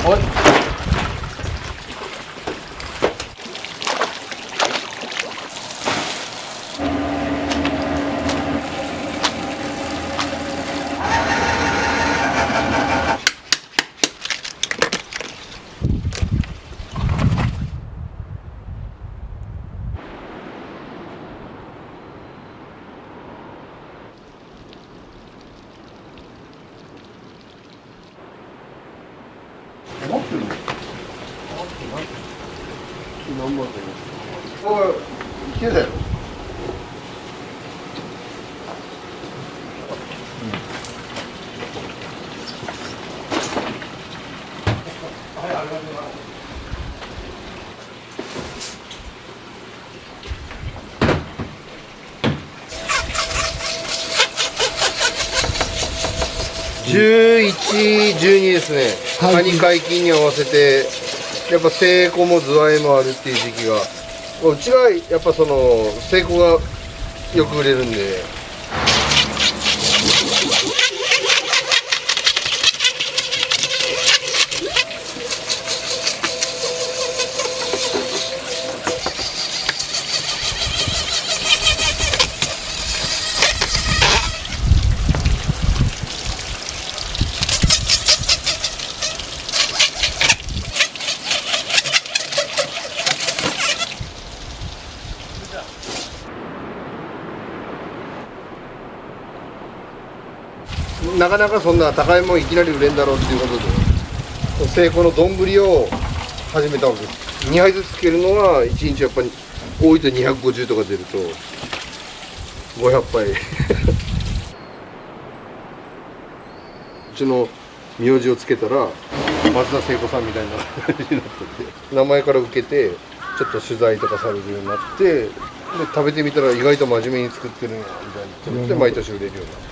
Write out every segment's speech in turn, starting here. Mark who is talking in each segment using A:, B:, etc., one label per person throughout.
A: はい。持ってるの？何万だよ。おい、いけだよ。はい、ありがとうございます。11、12ですね。カニ解禁に合わせて、やっぱ成功もズワイもあるっていう時期が、うちがやっぱその成功がよく売れるんで。なかなかそんな高いもんいきなり売れんだろうっていうことで、成功の丼を始めたわけです。2杯ずつつけるのは1日やっぱり多いと250とか出ると500杯うちの名字をつけたら松田聖子さんみたいな感じになってて、名前から受けてちょっと取材とかされるようになって、で食べてみたら意外と真面目に作ってるんやみたいなで毎年売れるようになった。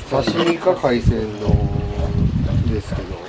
A: 刺身か海鮮のですけど、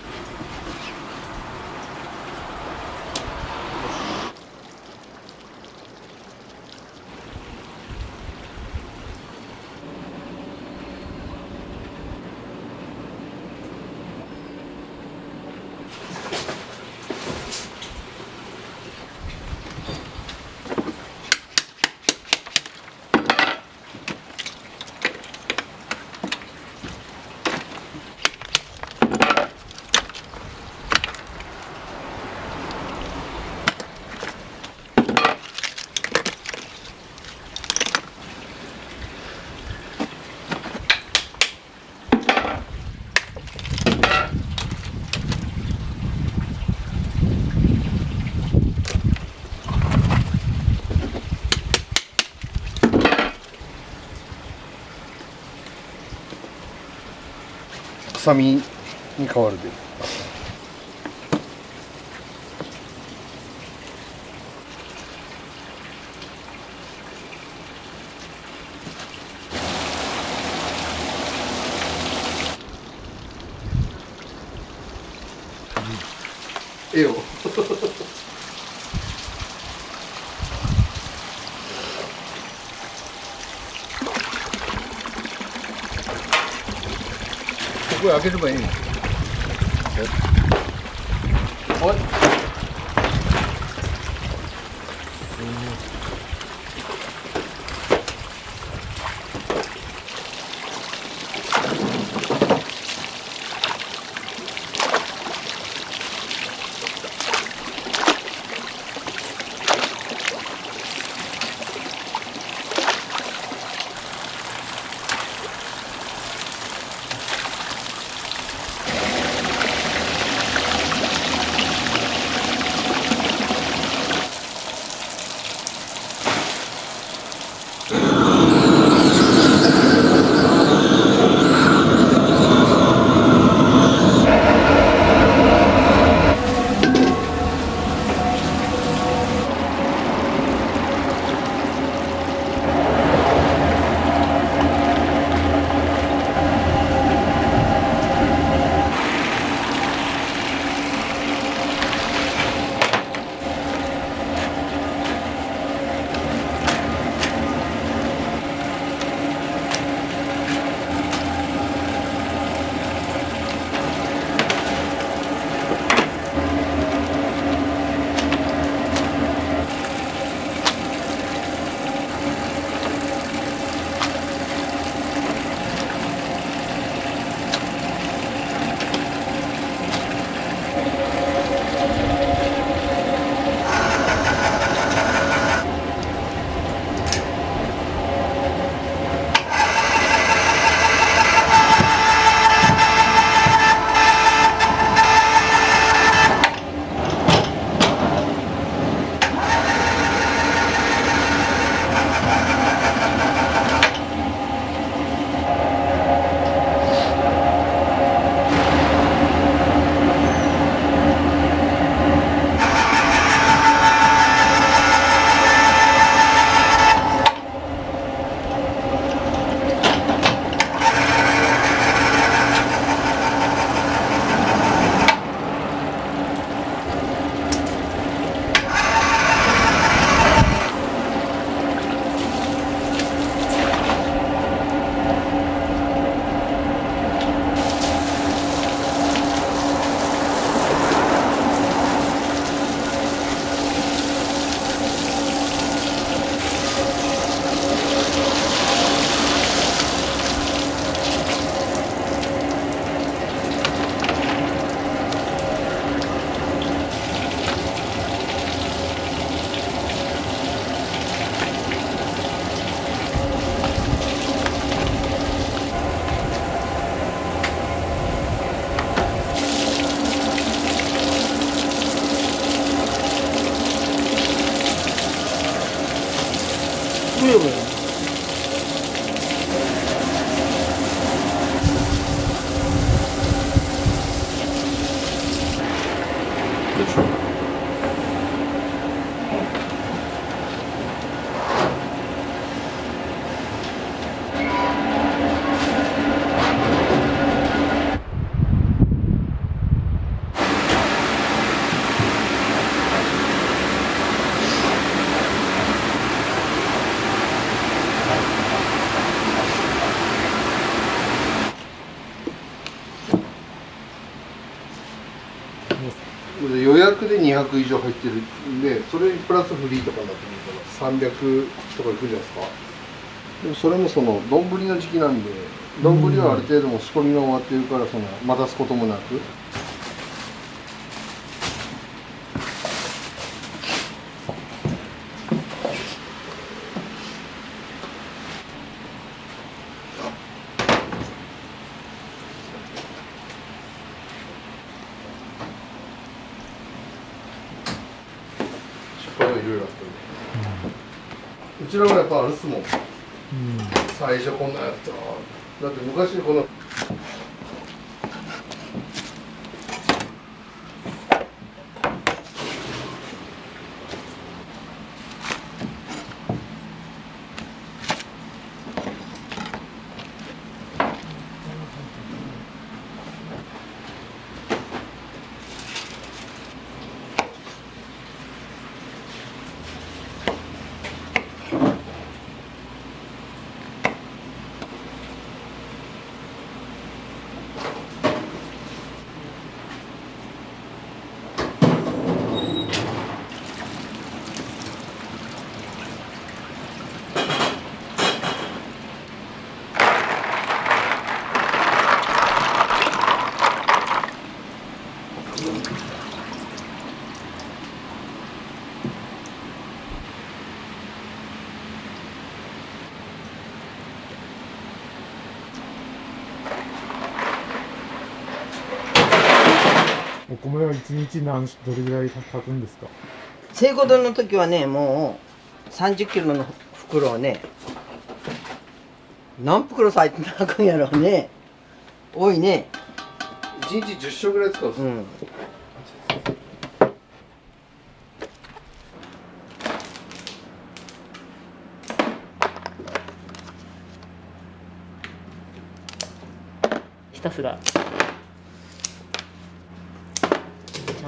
A: 臭みに変わるで。絵をこれ開ければいいの。おい。
B: どうやればいいの？
A: よいしょ。予約で200以上入ってるんで、それにプラスフリーとかになってるから300とかいくんじゃないですか。でもそれもその丼の時期なんで、丼はある程度もう仕込みが終わってるから、その待たすこともなく。いろいろあったんで、うちらもやっぱあるっすもん、最初こんなやっただって昔この
C: 米は一日どれぐらい炊くんですか？
B: 生後丼の時はね、もう30キロの袋をね、何袋咲いて炊くんやろうね。多いね。
A: 1日10食ぐらい使うんですよ、
B: うん。
D: ひたすらちゃ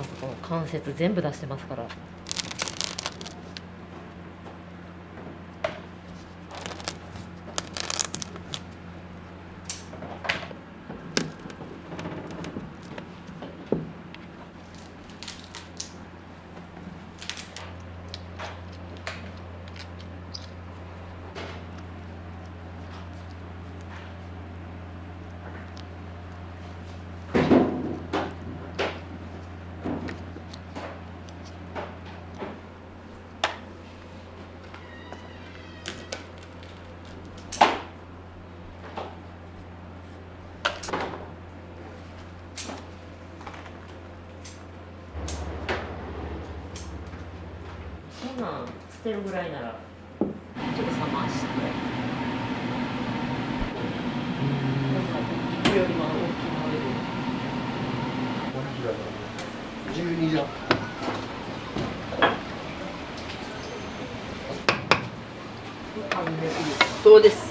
D: んとこの関節全部出してますから。そんなん捨てるぐらいならちょっと冷まして、肉よりも大きいので
A: 12じゃん。
B: そうです。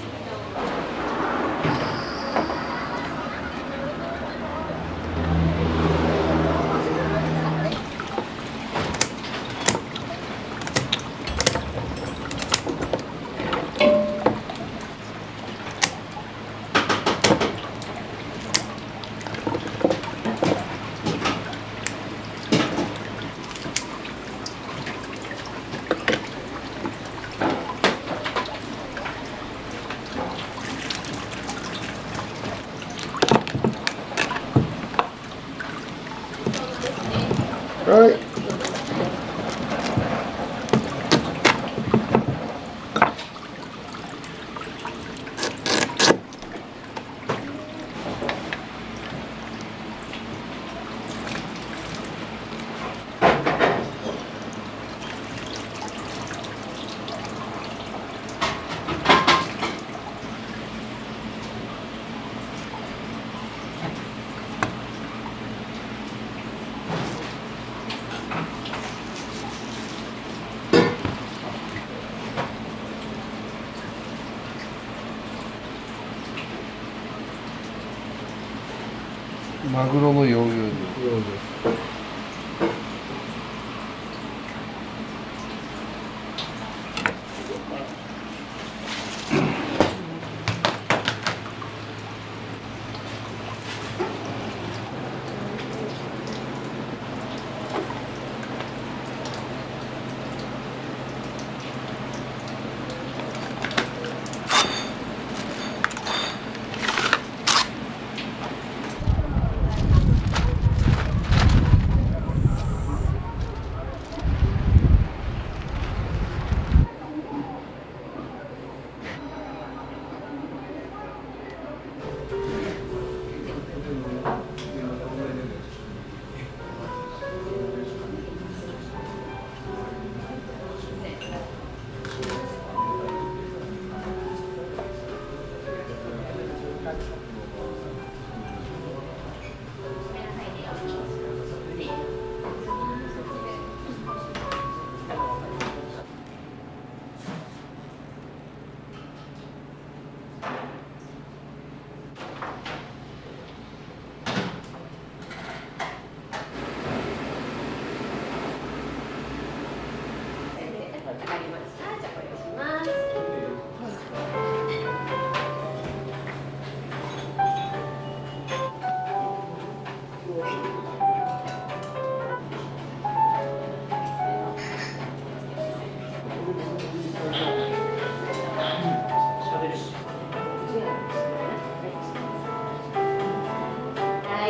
A: はい。マグロのヨーグルト。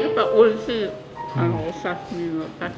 E: やっぱ美味しい、お刺身のタッチ。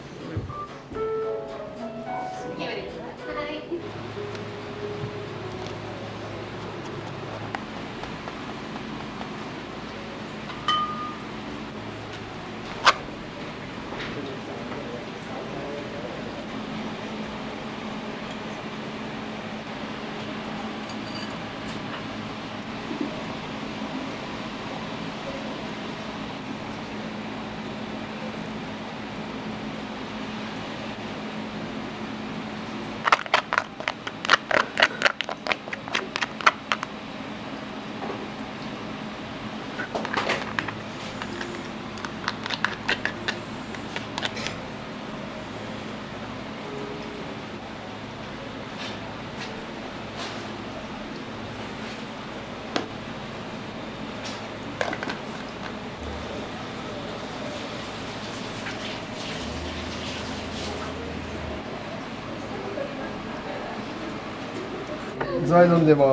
A: ズワイ飲んでま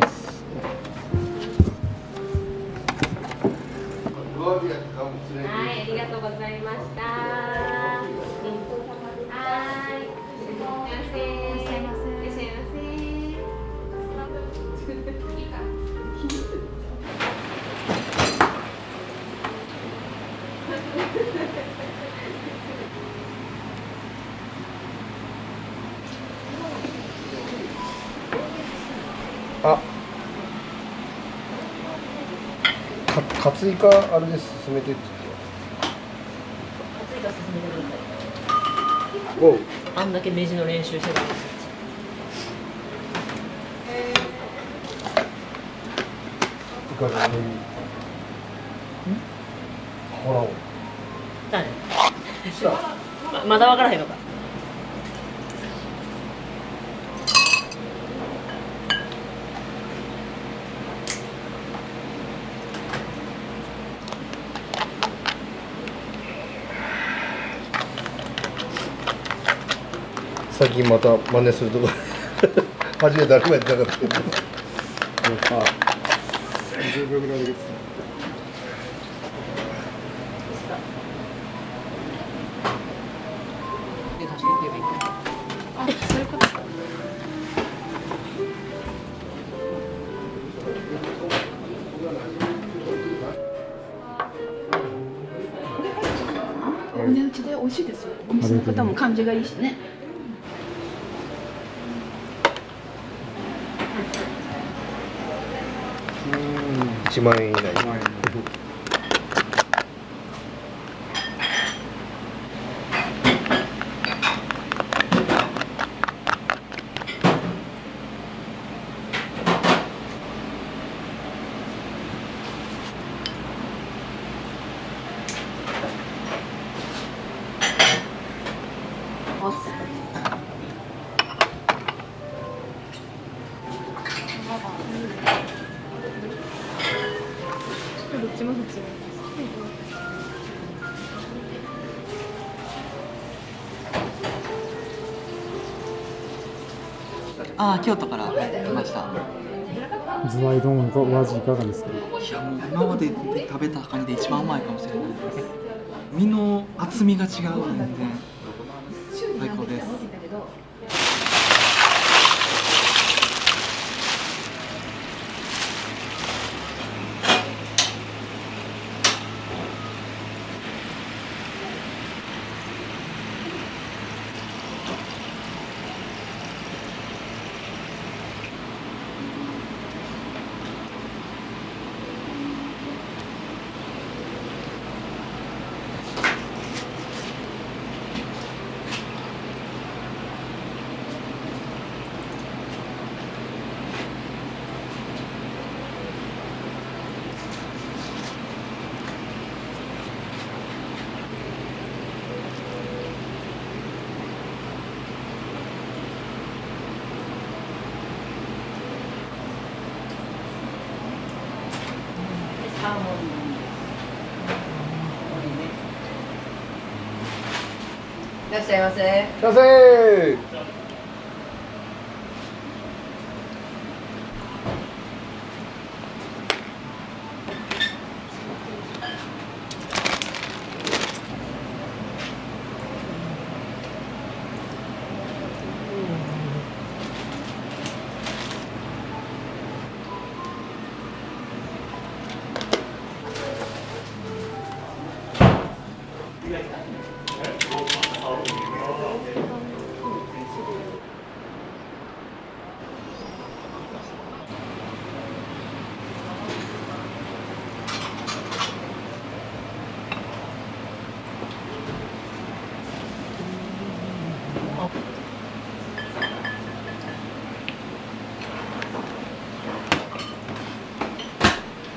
A: す。
F: はい、ありがとうございました。はい、いらっしゃいませ。いらっしゃいませ。
A: あ、カツイカあれで進めてって言って。
D: 暑いから進めてください。
A: おう。
D: あんだけ目地の練習してたのに。
A: イカの上に。ほら。
D: だね。まだわからへんのか。
A: 最近また真似するとこ初め誰もやってなかったけど
C: 20秒ぐらいでですね。
G: お値打ちで美味しいですよ。お店の方も感じがいいしね。
A: 1万円以内。
G: どっちも普通。
H: 京都から来ました。
C: ズワイ丼のお味いかがですか？
H: いやもう今まで食べたカニで一番うまいかもしれないです。身の厚みが違う全然最高です。
B: いらっしゃいませ。
A: 完成。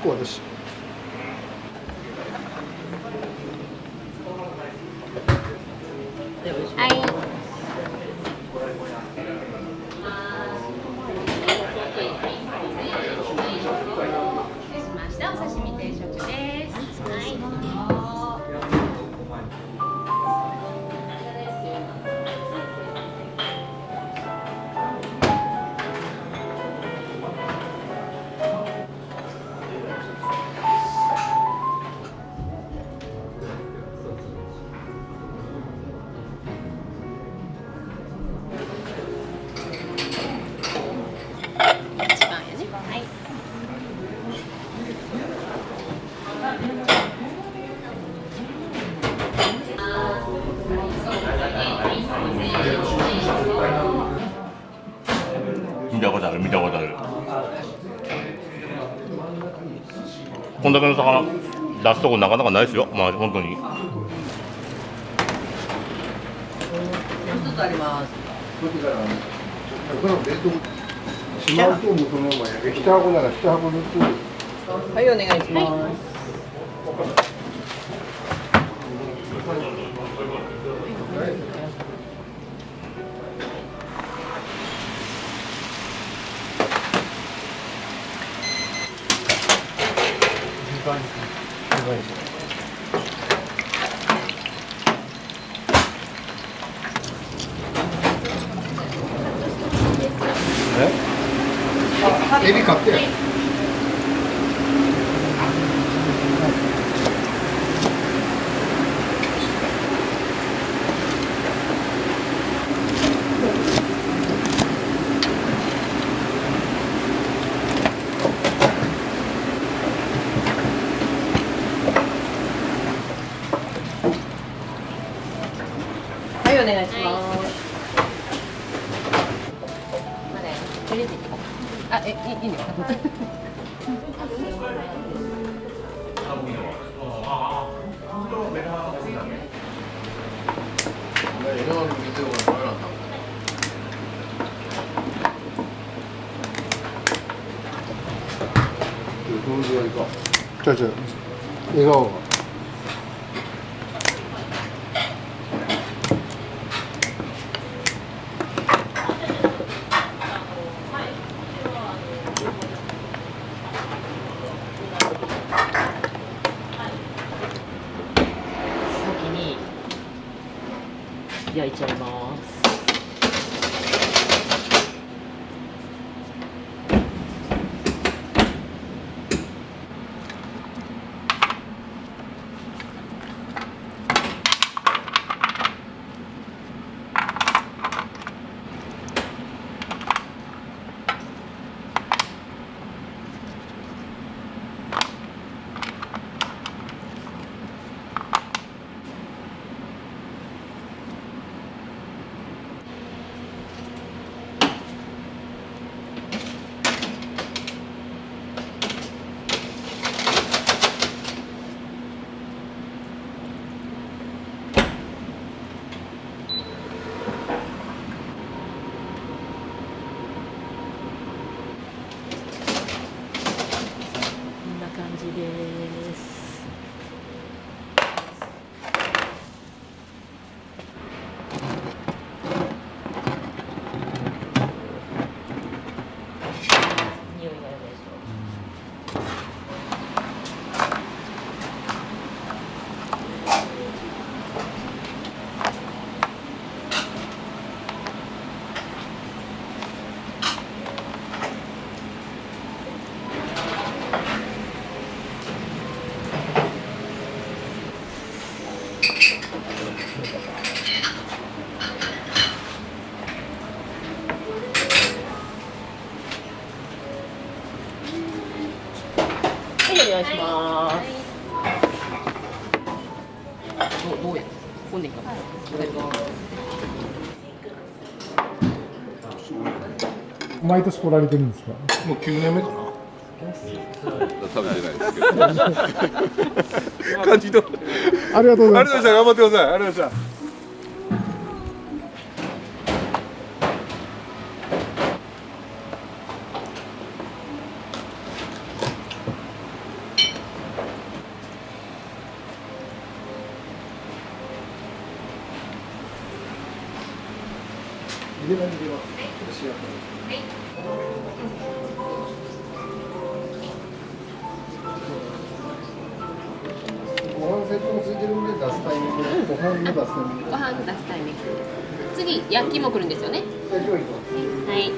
A: ここ私。
F: はい。失礼しました。お刺身定食です。はい。
I: たことある見たことある。こんだけの魚出すとこなかなかないですよ。まあ本当に。
B: もう一つあります。
A: これからこの冷凍しまうともうそのままやけ1箱なら1箱ずつ。
B: はい、お願いします。
A: エビ買って。
B: はい、お願いします。
F: あ、いいんですか。
A: ちょ笑顔が。
D: 先に焼いちゃいます。こんな感じです。匂いがあるでしょ。はい、お願いします。
H: どうやこんでいいかな。
C: 毎年来られてるんですか？
A: もう9年目かな。
J: 食べてないですけど。感じと。
C: ありがとうございます。
J: ありがとうございました。頑張ってください。ありがとうございました。
A: ご飯セットもついてるんで出すタイミングでご飯の出すタイミングで。
F: ご飯出すタイミング。次焼きも来るんですよね。
A: 今日行きます。
F: はい。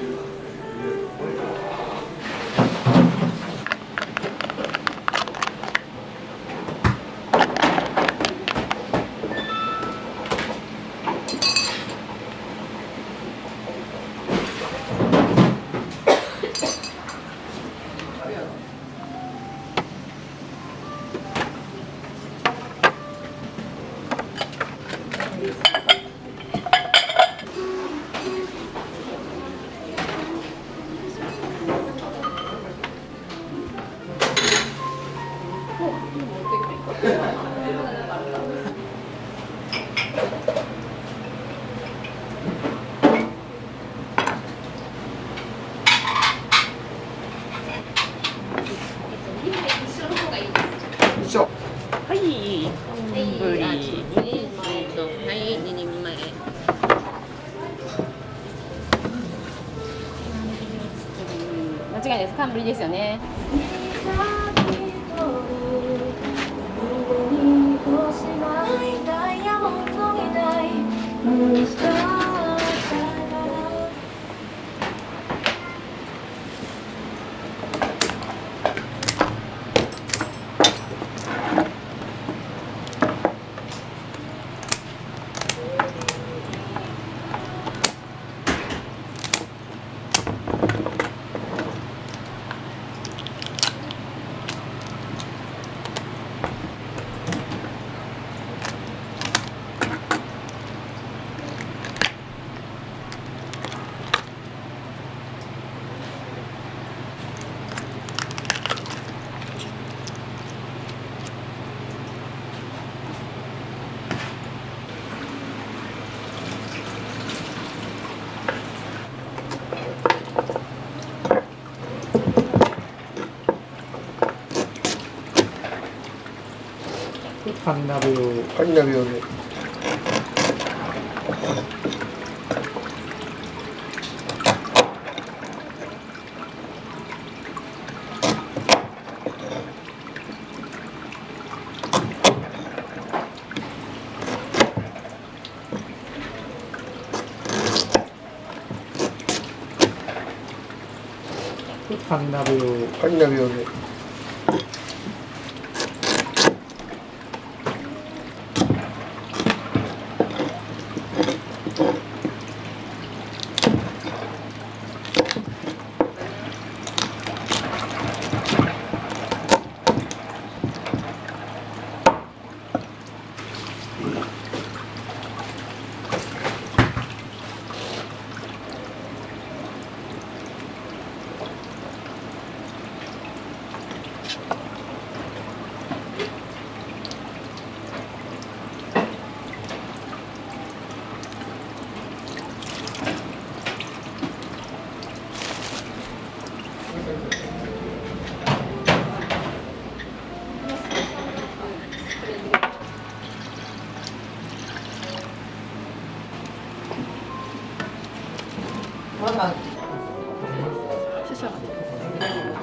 F: 違いないです。寒ぶりですよね。
C: カニ鍋を。
A: カニ鍋用で。
C: カニ鍋を。
A: カニ鍋用で。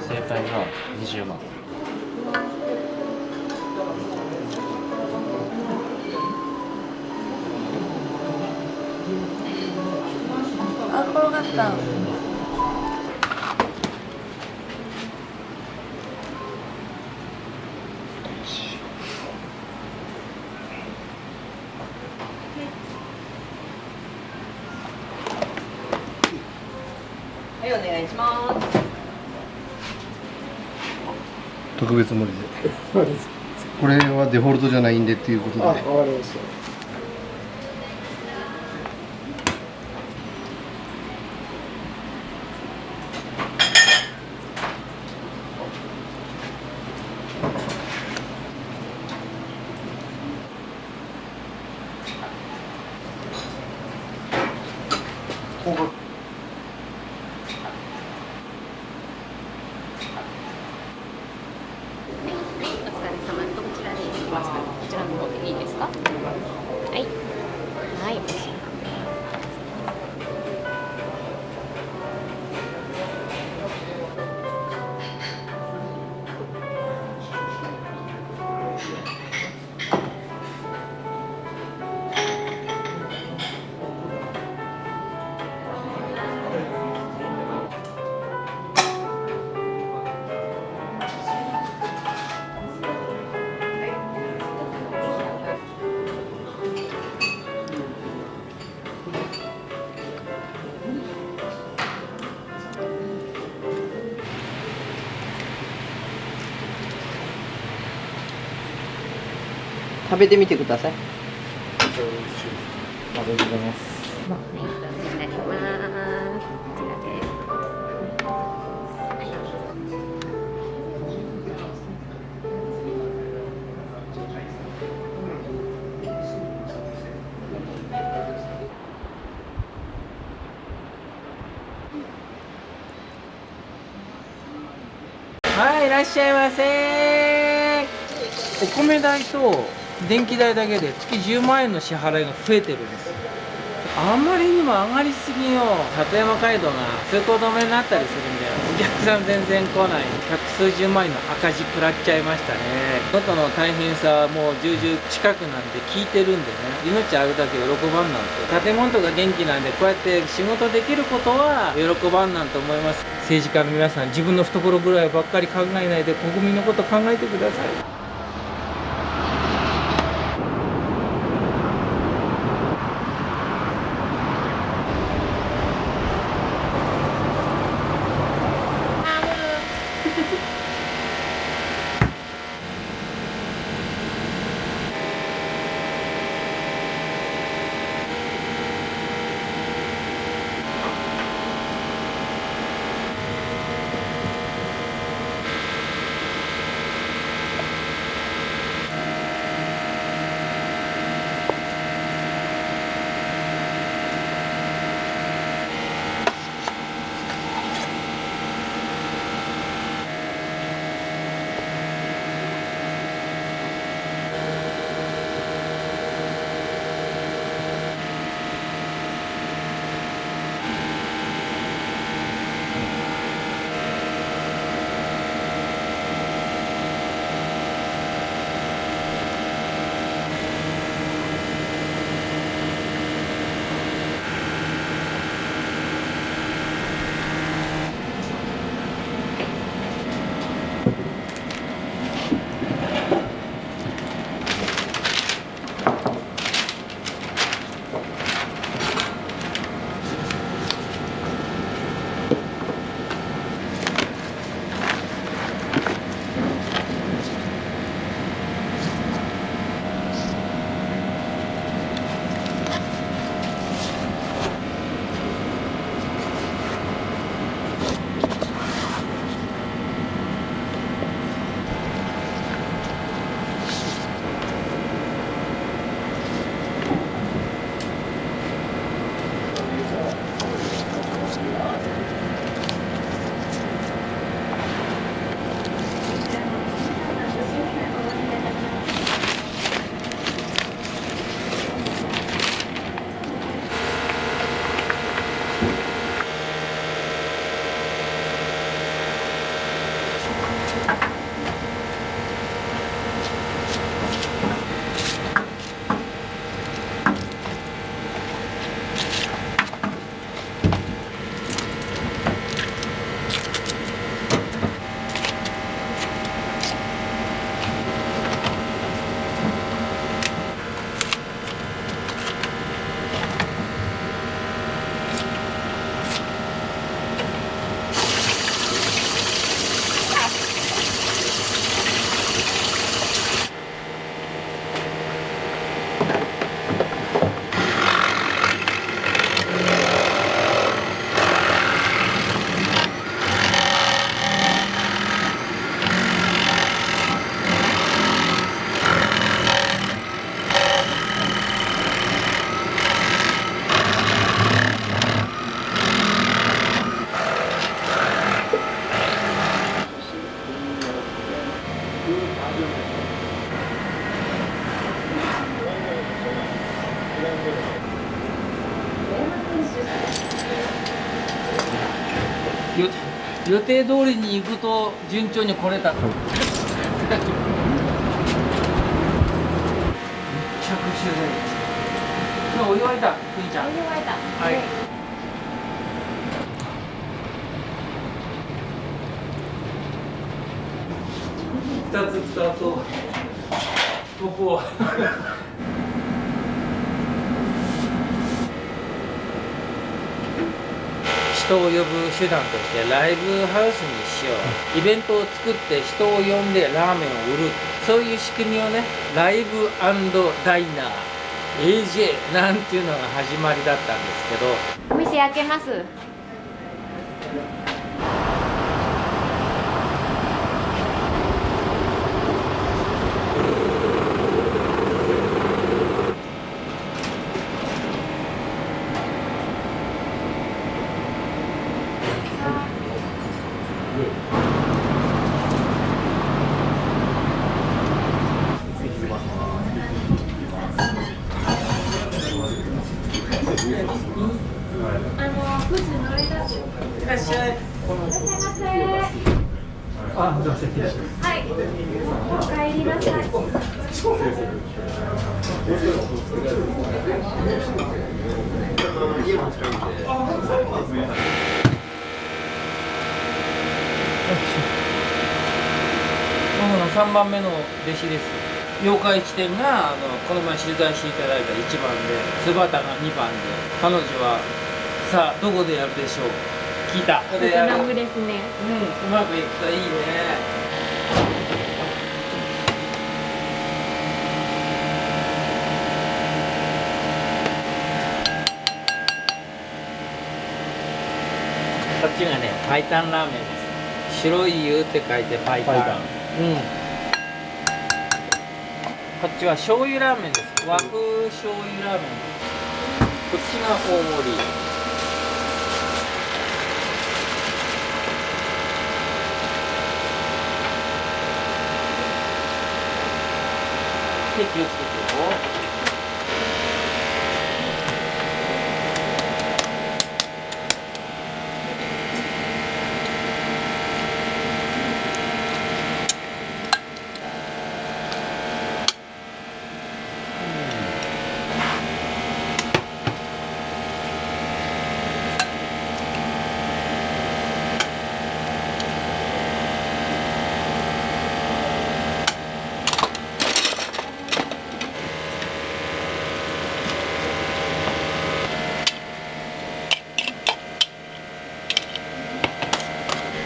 H: 正解が20万。
G: あ、転がった。
B: はい、お願いします。
A: 特別盛りで。これはデフォルトじゃないんでっていうことで。
C: わかりました。
F: お疲れ様。どちらで行きますか？こちらの方でいいですか？はい。はい。
B: 食べてみてください。
C: ありがとうございます。
F: はい、お世話になります。こちらです。
H: はい、いらっしゃいませ。お米代と電気代だけで月10万円の支払いが増えてるんですよ。あんまりにも上がりすぎよ。里山街道が通行止めになったりするんだよ。
C: 客さん全然来ない。百数十万円の赤字食らっちゃいましたね。能登の大変さはもう重々近くなんで聞いてるんでね、命あるだけ喜ばんなんて。建物とか元気なんで、こうやって仕事できることは喜ばんなんと思います。政治家の皆さん、自分の懐ぐらいばっかり考えないで国民のこと考えてください。予定通りに行くと順調に来れた。めっちゃくちゃだよ。今お湯沸いた、くにちゃん。お湯沸いた。はい。2つ使うとここを人を呼ぶ手段としてライブハウスにしよう、イベントを作って人を呼んでラーメンを売る、そういう仕組みをね、ライブ&ダイナー AJ なんていうのが始まりだったんですけど。
F: お店開けます。
C: いらっしゃい。あ、どうせです。
F: はい。お帰りなさい。
C: 僕の3番目の弟子です。妖怪地点がこの前取材していただいた1番で、津端が2番で、彼女はさあどこでやるでしょう。聞いた。ここでやる。
F: ベトナムですね。
C: うまくいくといいね。こっちがね、パイタンラーメンです。白い湯って書いてパイタン。こっちは醤油ラーメンです。和風醤油ラーメンです。こっちが大盛り。で、気をつけてよ。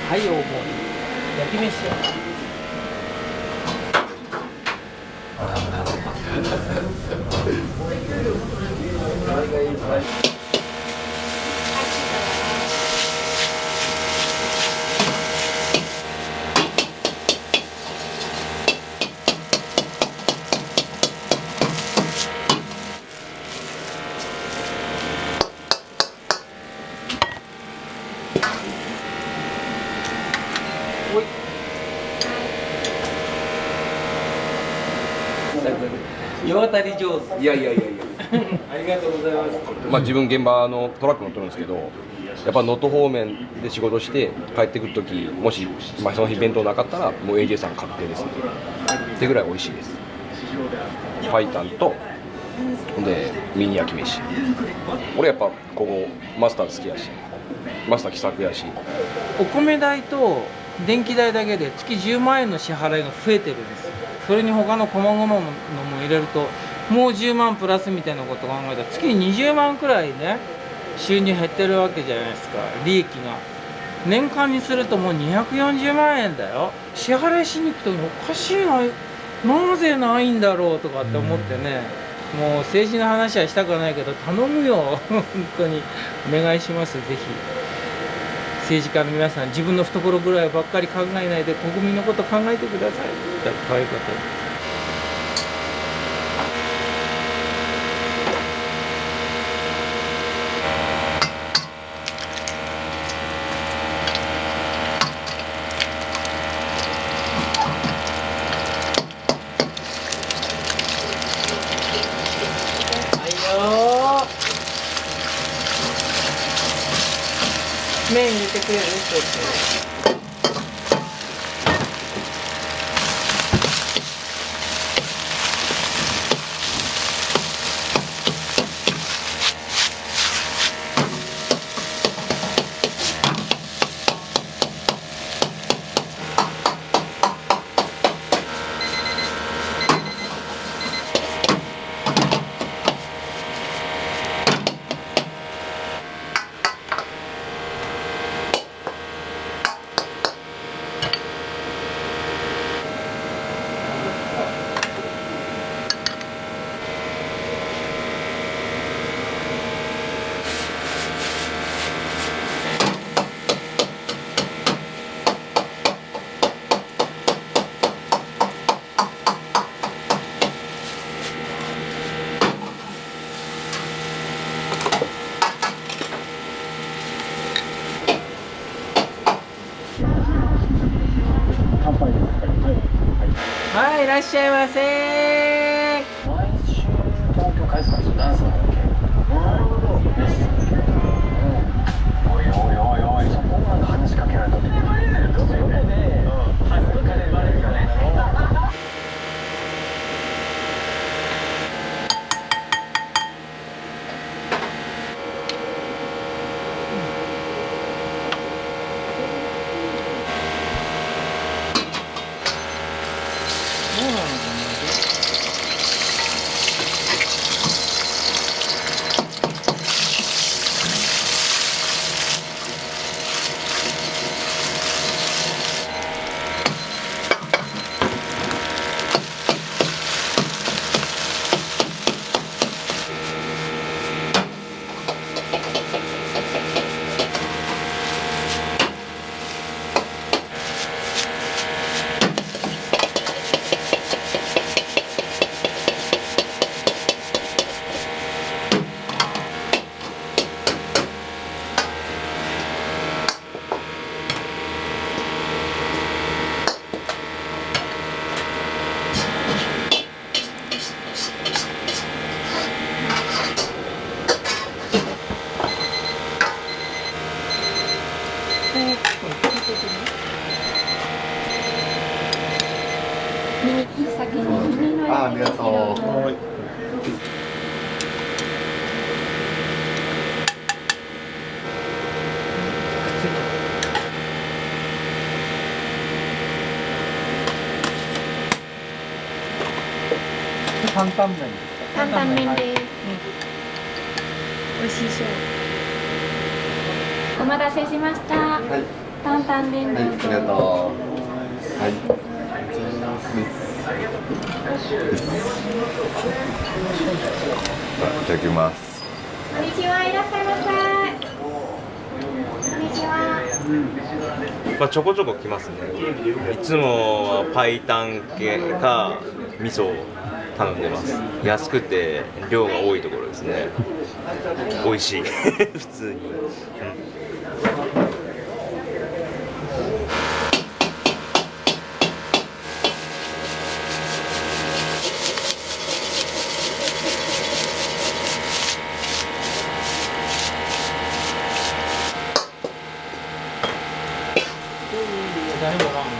C: はい、大盛り。焼き飯よ。おい。世渡り上手。
J: いやいやいやいや
C: ありがとうございます。
J: まあ自分現場のトラック乗ってるんですけど、やっぱ能登方面で仕事して帰ってくるとき、もし、まあ、その日弁当なかったらもう AJ さん確定ですねってぐらい美味しいです。パイタンとほんでミニ焼き飯。俺やっぱここマスター好きやし、マスター気さくやし、
C: お米代と電気代だけで月10万円の支払いが増えてるんですよ。それに他の細々のも入れるともう10万プラスみたいなことを考えたら月に20万くらいね収入減ってるわけじゃないですか。利益が年間にするともう240万円だよ。支払いしに行くとおかしいな、なぜないんだろうとかって思ってね、もう政治の話はしたくはないけど頼むよ本当にお願いします。ぜひ政治家の皆さん、自分の懐ぐらいばっかり考えないで国民のこと考えてください。可愛いこと。麺入れてくれる？ちょっと。はい、いらっしゃいませ。
K: 毎週東京帰ってたんですよ、ダンスのオケ。なるほど。おいおいおいおい、そこまで話しかけられたって。それで
F: 先に耳の
A: ありがとう。
C: 担々麺。
F: 担々麺です。美味しいでしょう。お待たせしました。
A: はい。
F: 担々麺
A: はい、
F: どうぞ。
A: ありがとう。はい。いただきます。
F: こんにちは、いらっしゃいませ。こんにちは。
I: まあちょこちょこ来ますね。いつもはパイタン系か味噌を頼んでます。安くて量が多いところですね。美味しい普通に。
C: 誰もおらんの。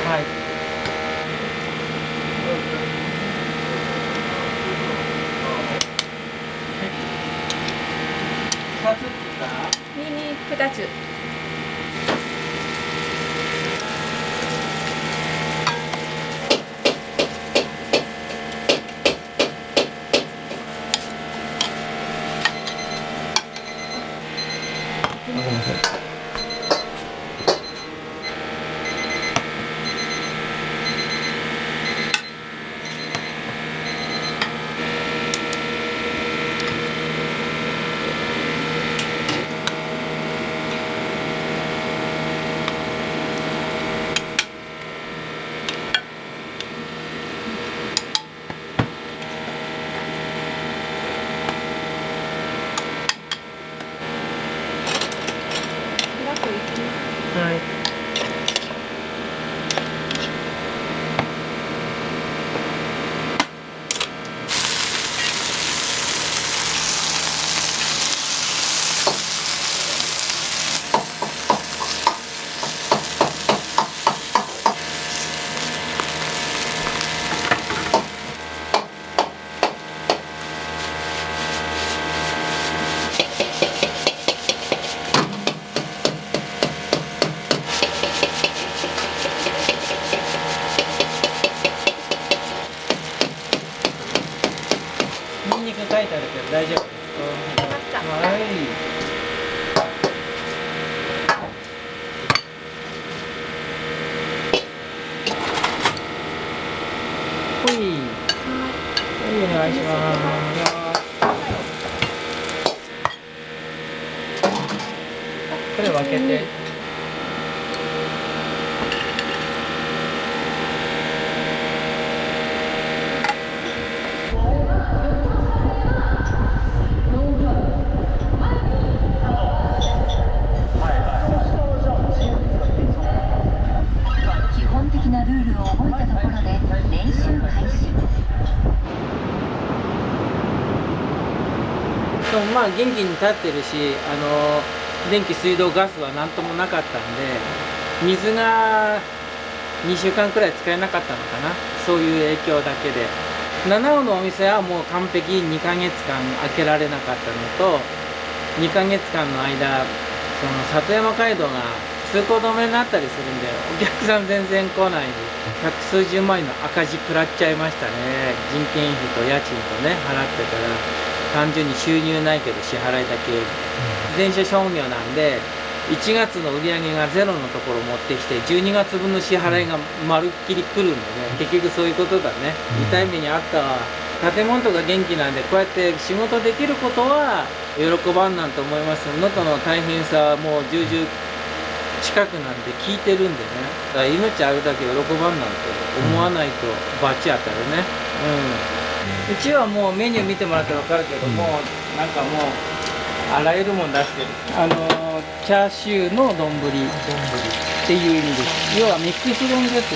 C: はい。2つですか？
F: 耳2つ。
C: はい。ニンニク書いてあるけど大丈夫ですか？はい。ほい。はい、お願いします。これ分けて。
L: 基本的なルールを覚えたところで練習開始。
C: でもまあ元気に立ってるし、電気水道ガスは何ともなかったんで、水が2週間くらい使えなかったのかな、そういう影響だけで。七尾のお店はもう完璧2ヶ月間開けられなかったのと、2ヶ月間の間その里山街道が通行止めになったりするんで、お客さん全然来ないんで、百数十万円の赤字食らっちゃいましたね。人件費と家賃とね払ってたら、単純に収入ないけど支払いだけ、電車商業なんで1月の売り上げがゼロのところを持ってきて12月分の支払いがまるっきり来るんでね、結局そういうことだね。痛い目にあったわ。建物とか元気なんでこうやって仕事できることは喜ばんなんと思います。能登の大変さはもう重々近くなんで聞いてるんでね、だから命あるだけ喜ばんなんて思わないと罰当たるね。うちはもうメニュー見てもらったら分かるけども、なんかもうあらゆるもん出してる。チャーシューの丼っていう意味です。要はミックス丼です。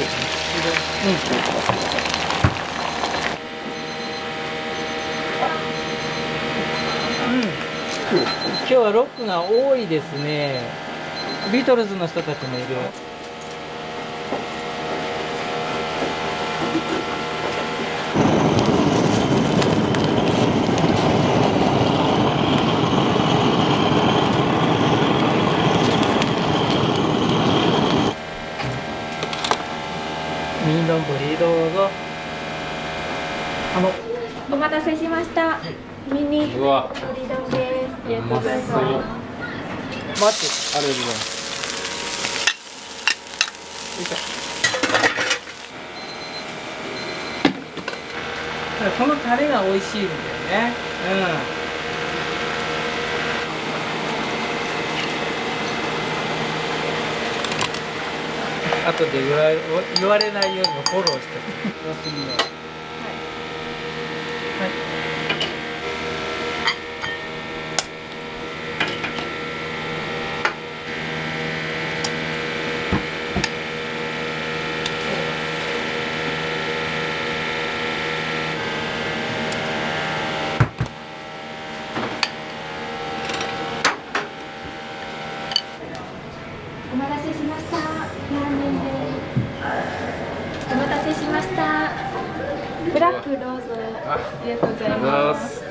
C: 今日はロックが多いですね。ビートルズの人たちもいる。ミニ丼どうぞ。
F: お待たせしました。ミニ
C: うわ、
F: 鶏丼です。ありがとうございます。
C: 待って、ありがとうございます。よいしょ。このタレが美味しいんだよね。後で言われないようにフォローして様子見よう。はい。
F: お待たせしました。ラーメンです。お待たせしました。ブラックどうぞ。ありがとうございます。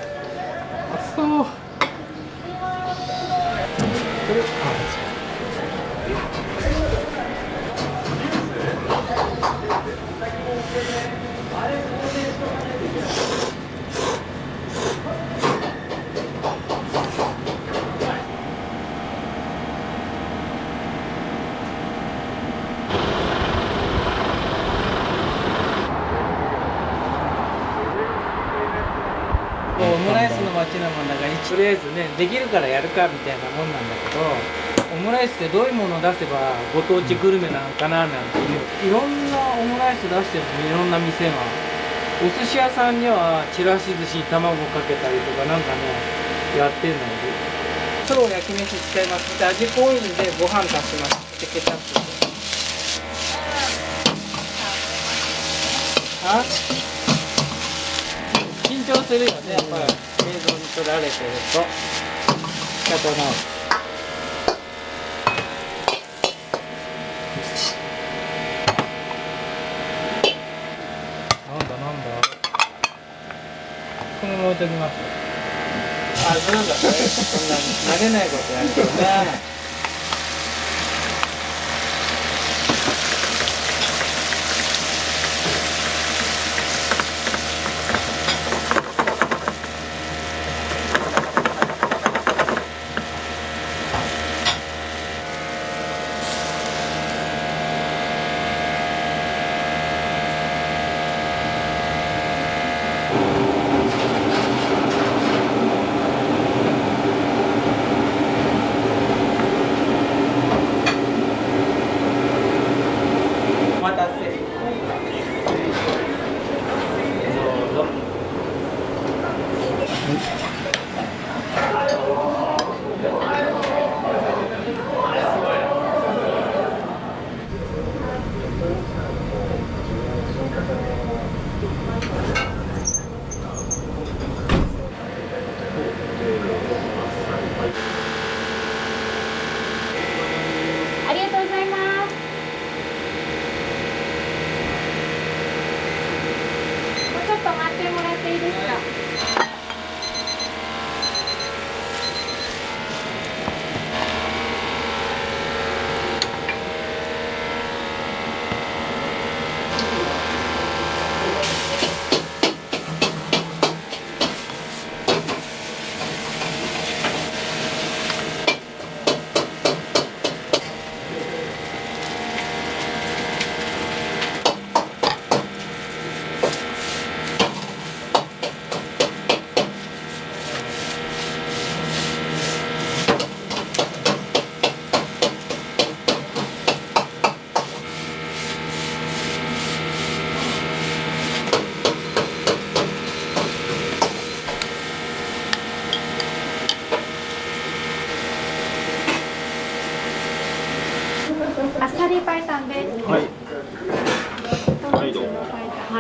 C: オムライスの街なもんだからとりあえずねできるからやるかみたいなもんなんだけど、オムライスってどういうものを出せばご当地グルメなのかななんていういろんなオムライス出してるの、いろんな店が。お寿司屋さんにはちらし寿司に卵かけたりとかなんかねやってんのよ。それを焼き飯しちゃいます。で味濃いんでご飯足します。でケチャップあ緊張するよね、やっぱり映像に撮られてると仕方ない。なんだこのまま置いときます。あ、そうだね、そんな慣れないことやるとね。お待たせ。どうぞ。
F: ありがとうございます。もうちょっと待ってもらっていいですか。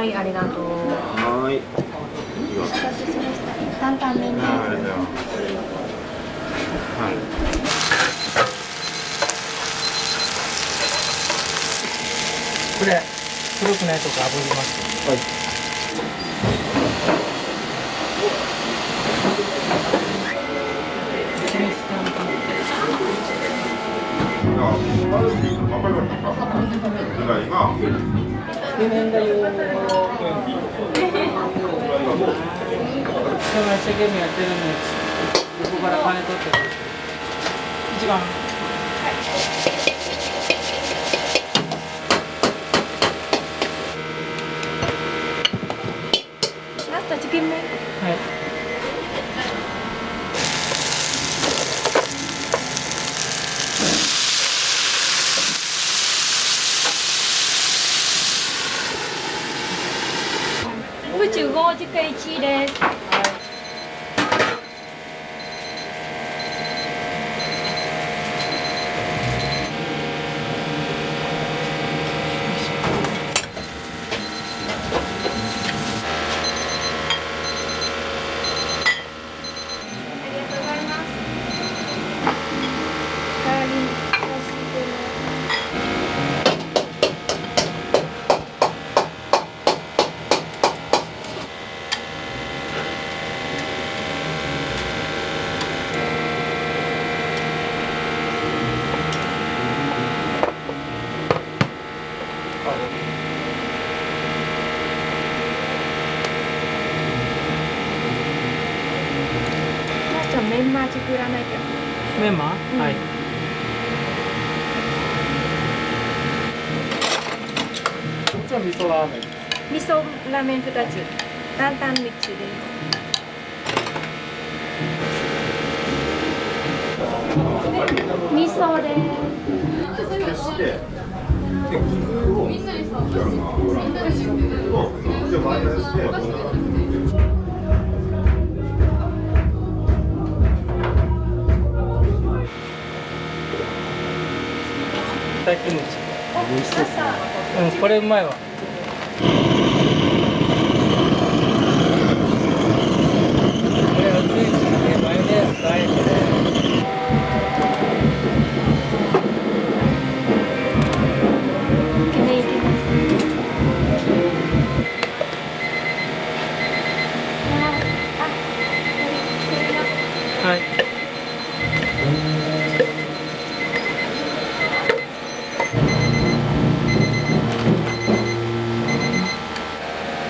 F: はいありがとう。
I: はい。
F: お待たせしました。担々麺です。
I: はい。
C: これ黒くないとこ炙ります。はい。つけ麺だよ。今一生懸命やってるのに、横から金取ってる。一番。
F: ラストチキン麺。
C: はい。
F: 宇宙5時間1です。メンマ作らないと。
C: メンマ？はい。こっちは味噌ラーメン。
F: 味噌ラーメン2つ。担々3つです。味噌です。
C: キムチ。美味しそうですね。うん、これうまいわ。これ熱いしね、マヨネーズとあえてね。はい。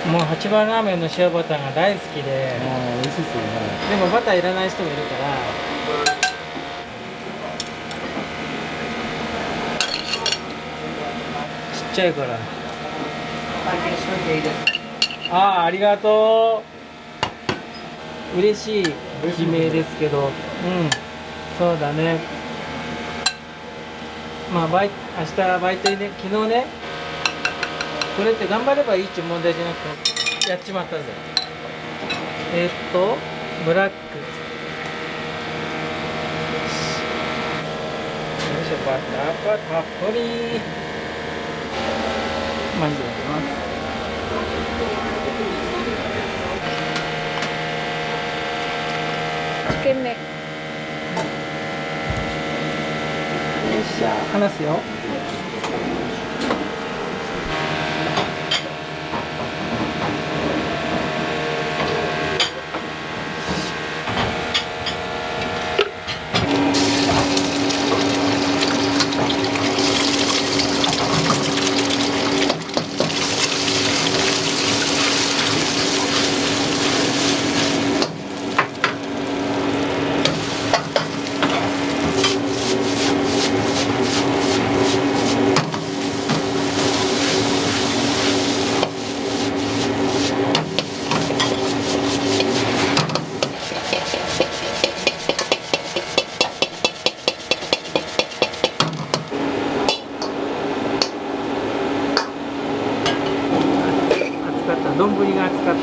C: もう八番ラーメンの塩バターが大好きで、美味しいですよね。でもバターいらない人もいるから、ちっちゃいから。ああ、ありがとう。嬉しい悲鳴ですけど、うん、そうだね。まあ明日バイトにね、昨日ね。これって頑張ればいいっていう問題じゃなくてやっちまったぜ。ブラック。よいしょ、バターがたっぷり。まずやります。
F: つけ麺。よ
C: いしょ、離すよ。丼が熱かった。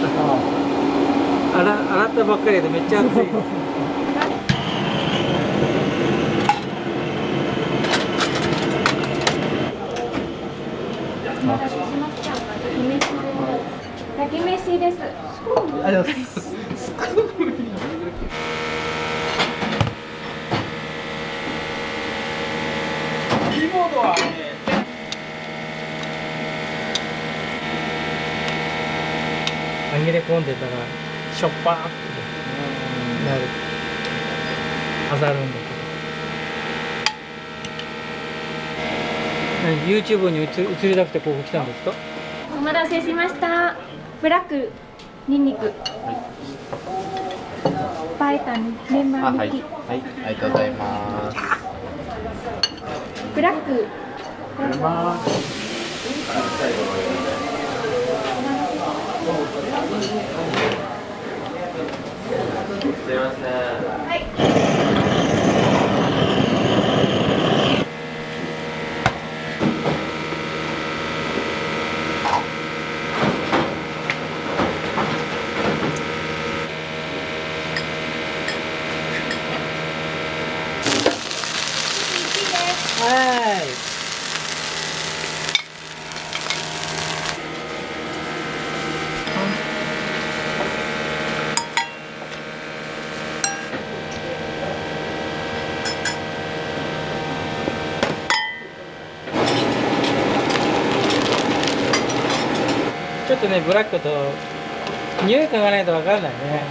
C: 洗ったばっかりでめっちゃ熱い。
F: お待たせしました。梅酒です。焼き飯です。
H: ありがとうございます
C: キーボードはね紛れ込んでたらしょっぱーってなる当たるんだけど。YouTube に移りたくてここ来たんですか？
F: お待たせしました。ブラックニンニク。パイタンメンマー抜き。
M: はい、ありがとうございます。
F: ブラック。
I: すいません。
F: はい。
C: はい。ちょっとね、ブラックと匂い嗅がないとわからないね。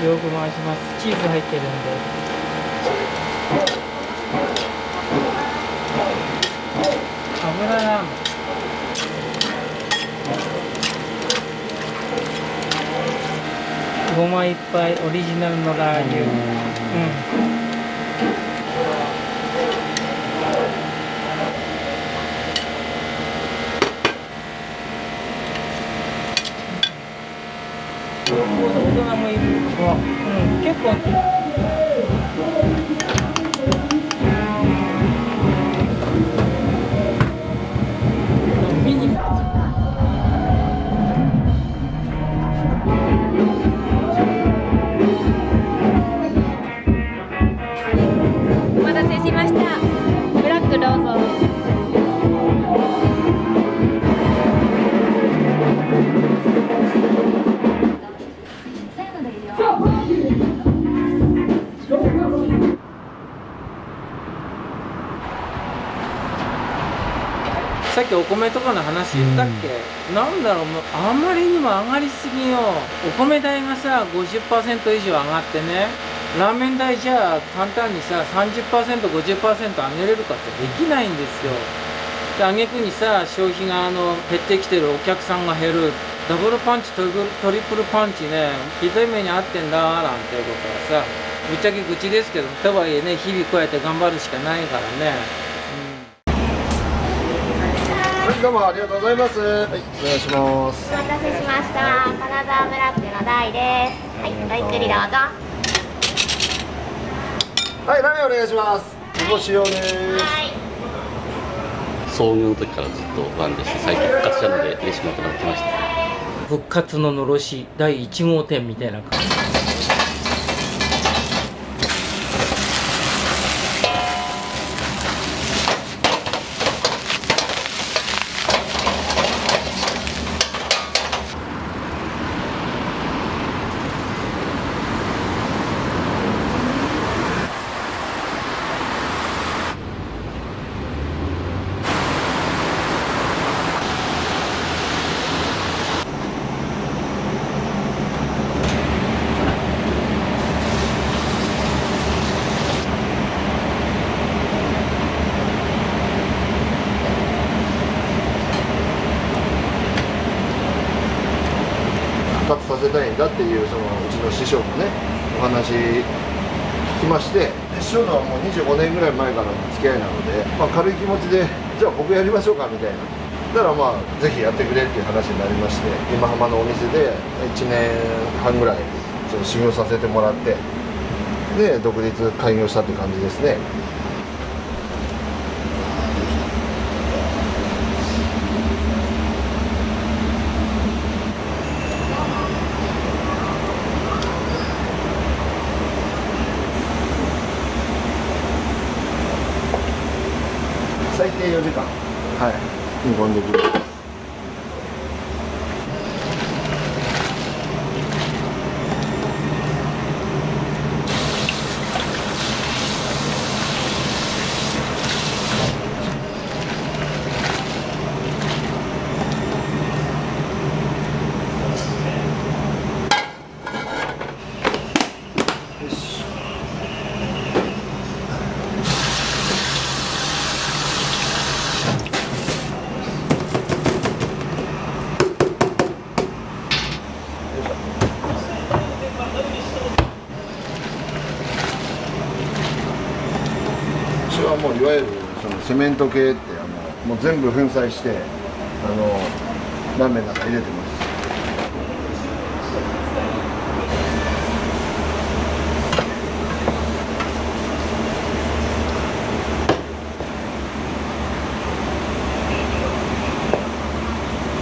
C: よく回します。チーズ入ってるんで。油なんだ。ごまいっぱい、オリジナルのラー油。大人もいる。結構。ミニ。
F: お待たせしました。ブラックどうぞ。
C: さっきお米とかの話言ったっけ、なんだろう、あんまりにも上がりすぎよ。お米代がさ 50% 以上上がってね、ラーメン代じゃあ簡単にさ 30%、50% 上げれるかってできないんですよ。で挙句にさ、消費が減ってきてる、お客さんが減る、ダブルパンチトリプルパンチね、ひどい目に遭ってんだなんていうことはさ、ぶっちゃけ愚痴ですけど、とはいえね、日々こうやって頑張るしかないからね。
A: はい、どうもありがとうございます。はい、お願いします。
F: お待たせしました。金沢ブラックの大です。はい、ごゆっくりどうぞ。
A: はい、ラーメンお願いします。ご塩です。
F: はい。
N: 創業の時からずっとファンでして、最近復活したので嬉しくなってもらってました。
C: 復活ののろし第1号店みたいな感じ。
A: 復活させたいんだっていううちの師匠のねお話聞きまして、で師匠のはもう25年ぐらい前からの付き合いなので、軽い気持ちでじゃあ僕やりましょうかみたいな。だからぜひやってくれっていう話になりまして、今浜のお店で1年半ぐらい修行させてもらって、で独立開業したって感じですね。最低4時間、はい、煮込んでくる。いわゆるそのセメント系ってもう全部粉砕してラーメンの中入れてます。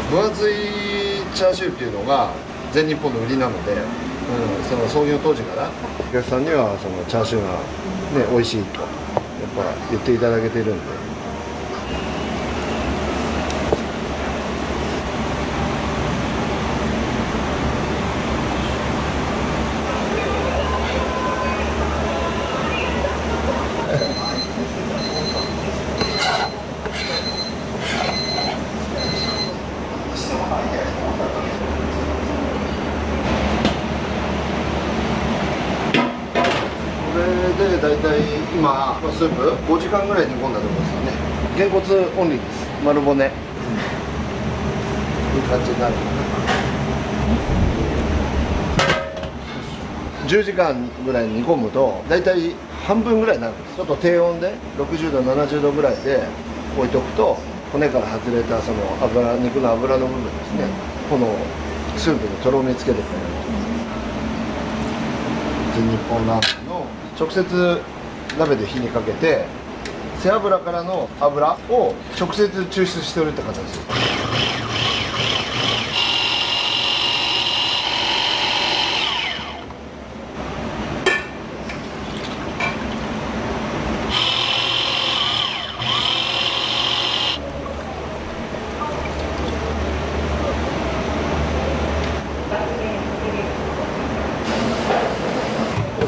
A: 分厚いチャーシューっていうのが全日本の売りなので、その創業当時からお客さんにはそのチャーシューが、ね、美味しいとやっぱ言っていただけてるんで。で大体今スープ5時間ぐらい煮込んだところですかね。げんこつオンリーです。丸骨、いい感じになる。10時間ぐらい煮込むと大体半分ぐらいになるんです。ちょっと低温で60度70度ぐらいで置いとくと骨から外れたその肉の脂の部分ですね、このスープにとろみつけてくれる。全日本ラーメンの直接鍋で火にかけて背脂からの油を直接抽出してるって形です。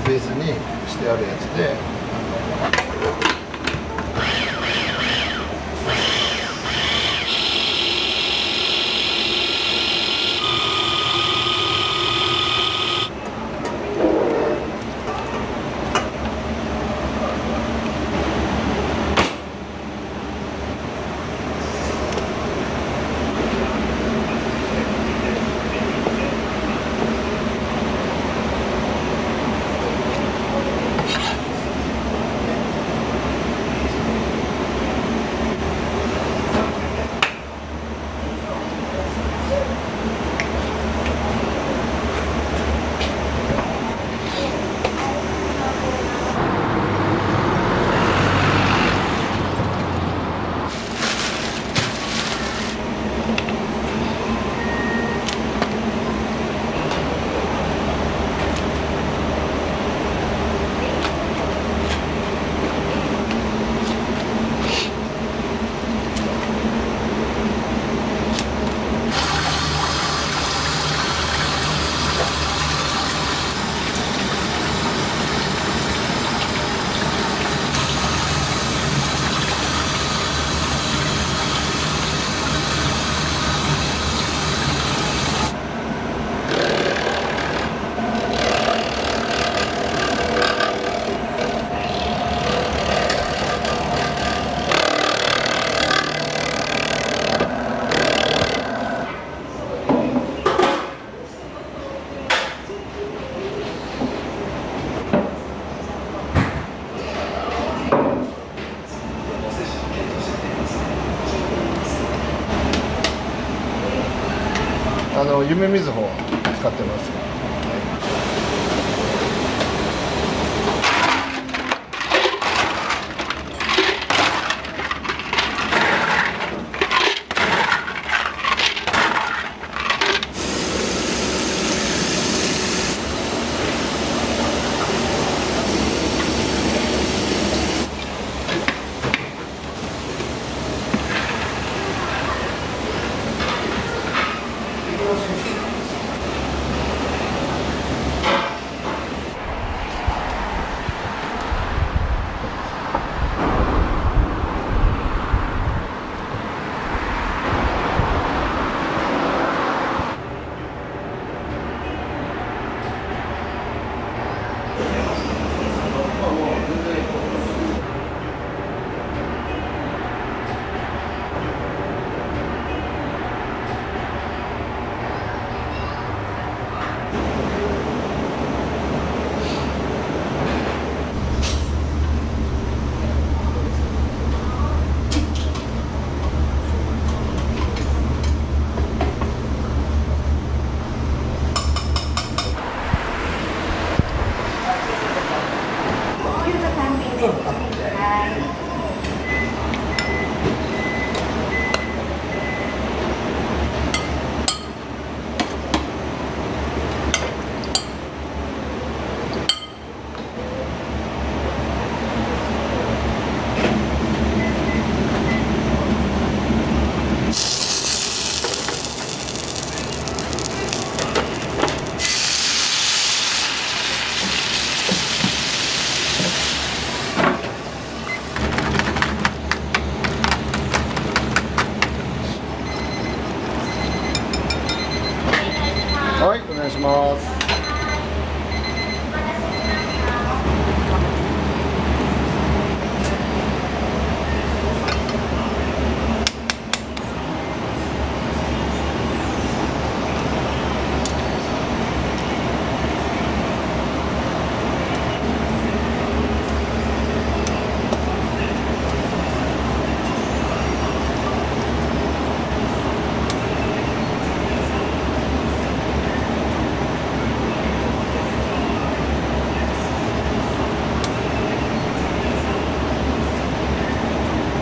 A: ベースにしてあるやつで、夢みずほを使ってます。はい、お願いします。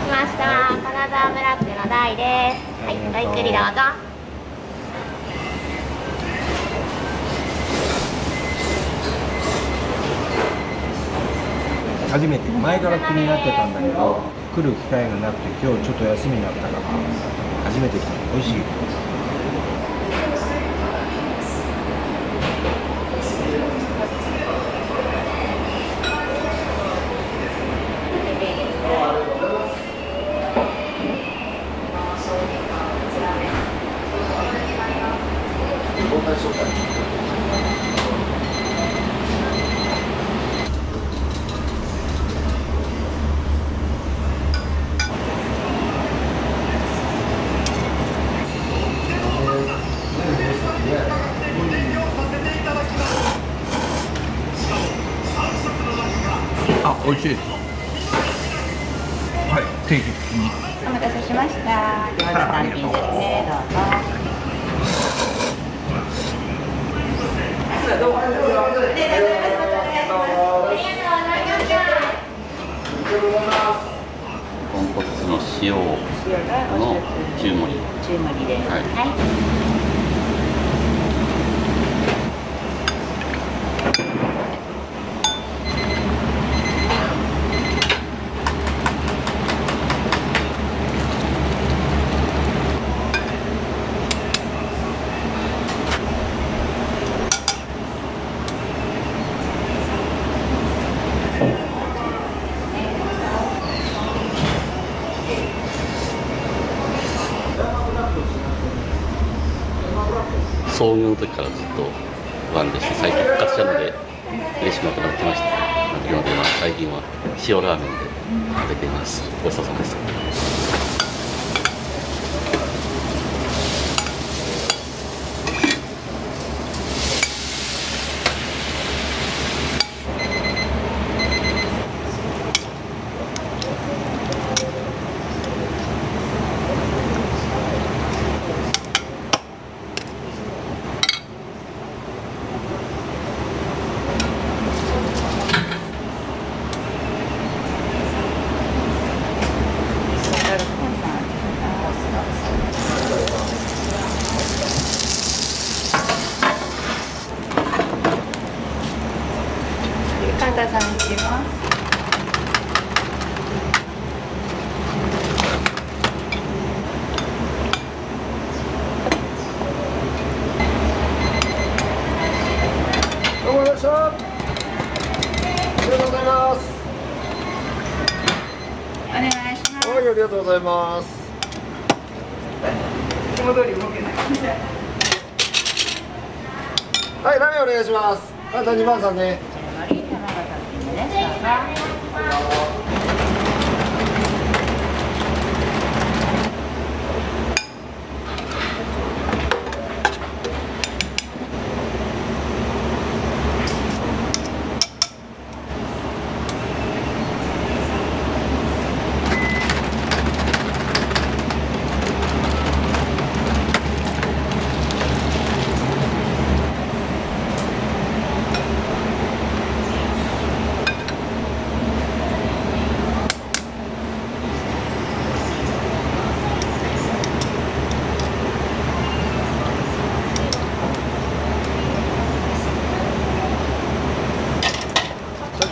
F: 来ました。金沢ブラックの台です。はい、ごゆっくりどうぞ。
O: 初めて前から気になってたんだけど来る機会がなくて今日ちょっと休みになったから初めて来たの。美味しい。あ、美味しいです。はい、定期的に。
L: お待たせしました。餃子単品ですね。どうぞ。
N: 豚骨の塩の中盛り。
L: 中盛りです。
N: はい。創業の時からずっとファンでして、最近復活したので嬉しくなってま来ました。なので最近は塩ラーメンで食べています。ごちそうさまです。
L: 神田さん行きます。
A: どうもありがとうございました。ありがとうございます。
L: お願いします。
A: はい、ありがとうございます。
B: いつも通り動けない。
A: はい、ラーメンお願いします。あと2番さんね。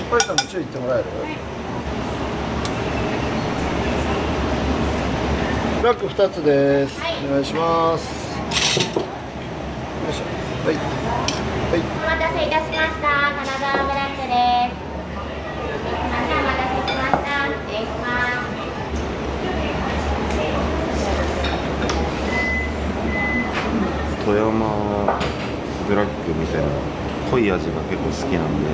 A: パイさんも注意言ってもらえる？ブラック2つです。お願いします。よいしょ。はい。はい。
F: お待たせいたしました。金沢ブラックです。お待たせしました。失礼します。
P: 富山ブラックみたいな濃い味が結構好きなんで、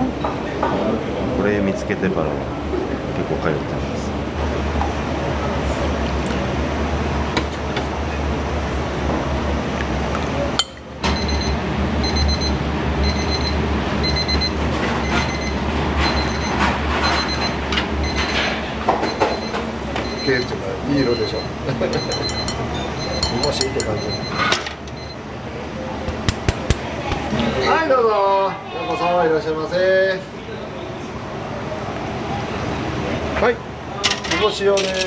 P: これ見つけてから結構通ってます。
A: 系っていうかいい色でしょもしいって感じ。はい、どうぞ。ようこそいらっしゃいませ。はい、煮干し用です。チ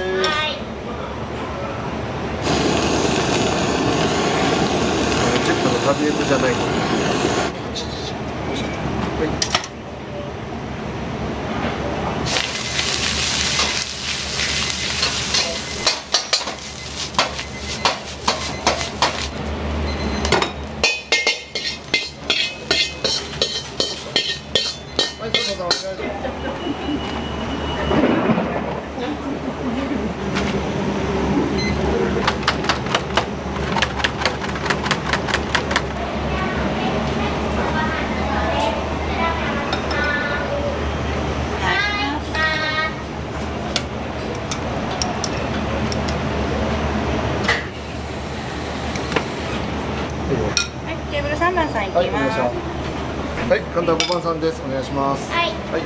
A: ェックの旅役じゃないの。はい。
Q: テーブル3番さん行きます。
A: はい、カウンター5番さんです。お願いします。はい。はい。
Q: す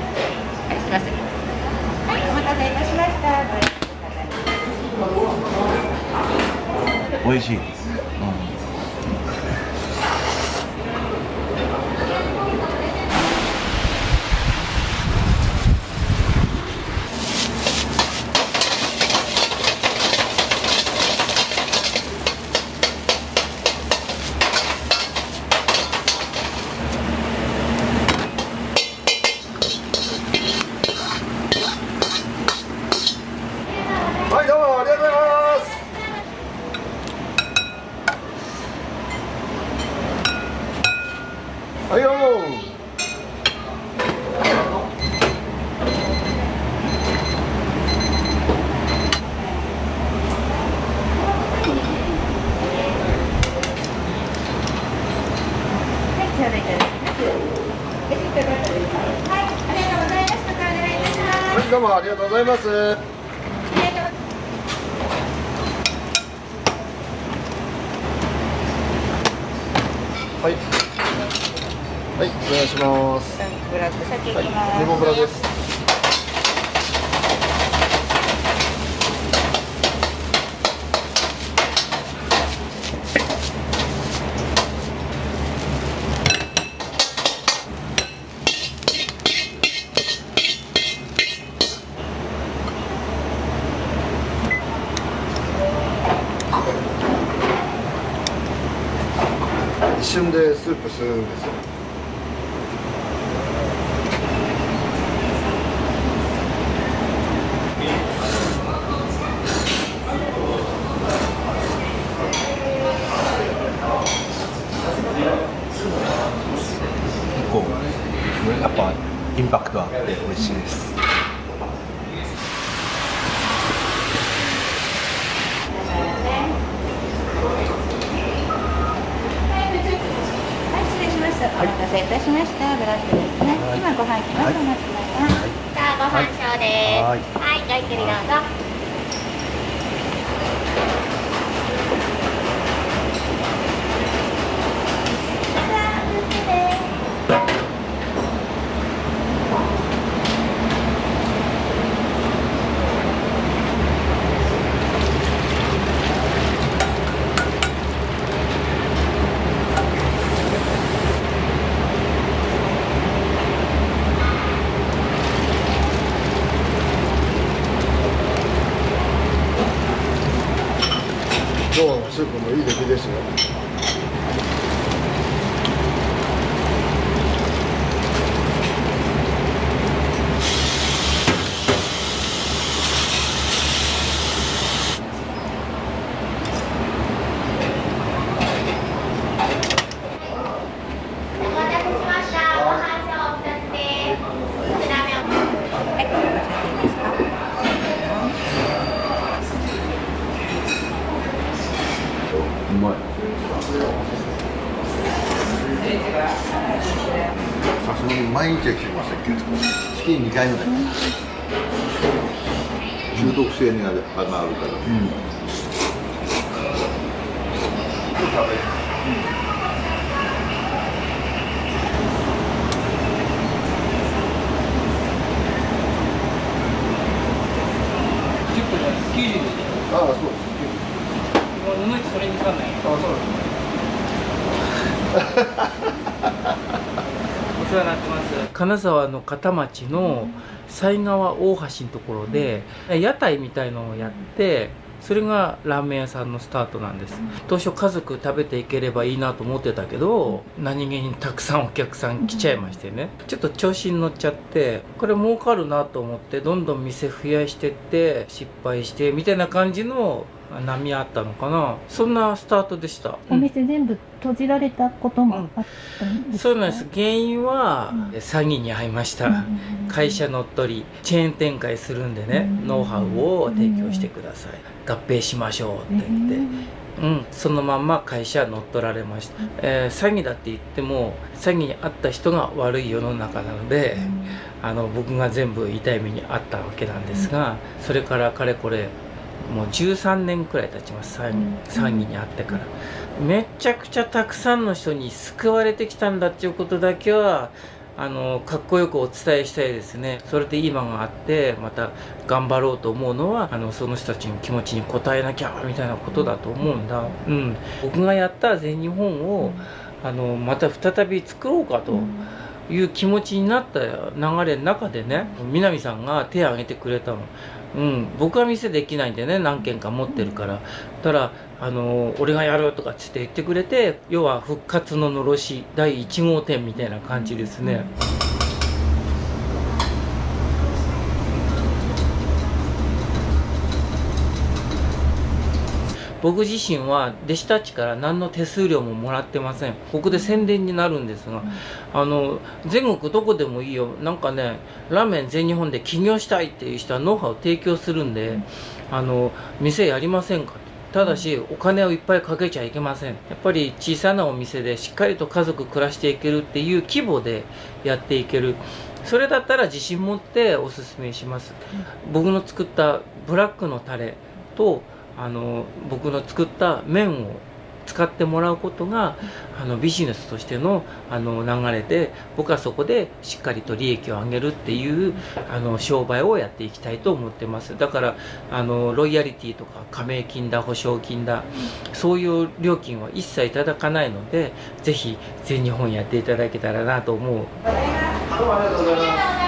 Q: みません。はい、お待たせいたしました。
P: 美味しいです。
A: はい、どうもありがとうございます。はいよはい、どうもありがとうございます。はい。はい、お願いします。
Q: ブラック先行きます。
A: はい、レモンブラです。一瞬でスープ吸うんですよ。
O: 結構やっぱインパクトあって美味しいです。
Q: 失礼しました。お待たせいたしました。ブラックですね。今ご飯来ます。お待ちください。さあ、ご飯小です。はい、ごゆっくりどうぞ。
A: 今日のスープもいい出来ですよ。
O: うまい。
A: さすがに毎日は来てませんけど、月に2回ぐらい。中毒性があるから。
C: 10個じゃない90で。
A: ああ、そうです。
C: もう布それにかんない。
A: ああ、そうです。
C: お世話になってます。金沢の片町の犀川大橋のところで屋台みたいのをやって、それがラーメン屋さんのスタートなんです。当初家族食べていければいいなと思ってたけど、何気にたくさんお客さん来ちゃいましてね、ちょっと調子に乗っちゃって、これ儲かるなと思ってどんどん店増やしてって失敗してみたいな感じの波あったのかな。そんなスタートでした。
R: お店全部閉じられたこともあったんですか？
C: そうなんです。原因は詐欺に遭いました。会社乗っ取り、チェーン展開するんでね、ノウハウを提供してください、合併しましょうって言って、そのまんま会社乗っ取られました。詐欺だって言っても詐欺に遭った人が悪い世の中なので、僕が全部痛い目に遭ったわけなんですが、それからかれこれもう13年くらい経ちます。詐欺に遭ってから。めちゃくちゃたくさんの人に救われてきたんだっていうことだけはかっこよくお伝えしたいですね。それで今があってまた頑張ろうと思うのはその人たちの気持ちに応えなきゃみたいなことだと思うんだ。僕がやった全日本をまた再び作ろうかという気持ちになった流れの中でね、南さんが手を挙げてくれたの。僕は店できないんでね、何軒か持ってるから。だから俺がやるとかって言ってくれて、要は復活ののろし第1号店みたいな感じですね。僕自身は弟子たちから何の手数料ももらってません。ここで宣伝になるんですが、全国どこでもいいよ、なんかね、ラーメン全日本で起業したいっていう人はノウハウを提供するんで、店やりませんか。ただしお金をいっぱいかけちゃいけません。やっぱり小さなお店でしっかりと家族暮らしていけるっていう規模でやっていける。それだったら自信持っておすすめします。僕の作ったブラックのタレと僕の作った麺を使ってもらうことがビジネスとしての流れで、僕はそこでしっかりと利益を上げるっていう商売をやっていきたいと思ってます。だからロイヤリティとか加盟金だ保証金だ、そういう料金は一切いただかないので、ぜひ全日本やっていただけたらなと思う。ありがとうございます。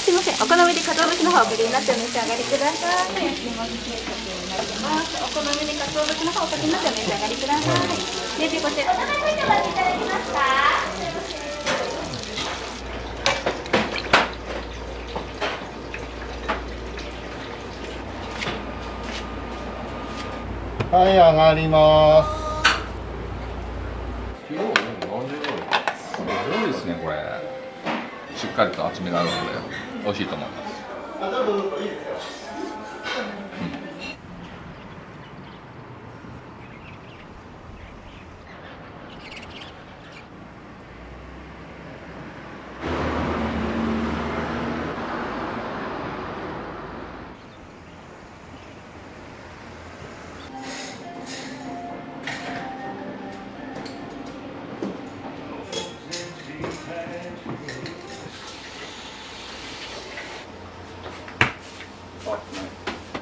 Q: すみません、お好みで鰹節の方をおかけになってお召し上がりください。焼き芋定食になります。お好みで鰹節の方をおかけになってお召し上がりください。でこちらお名前書いてお待ちいただけますか。
A: はい、上がります。
S: すごいですね、これ。しっかりと厚みがあるので美味しいと思います。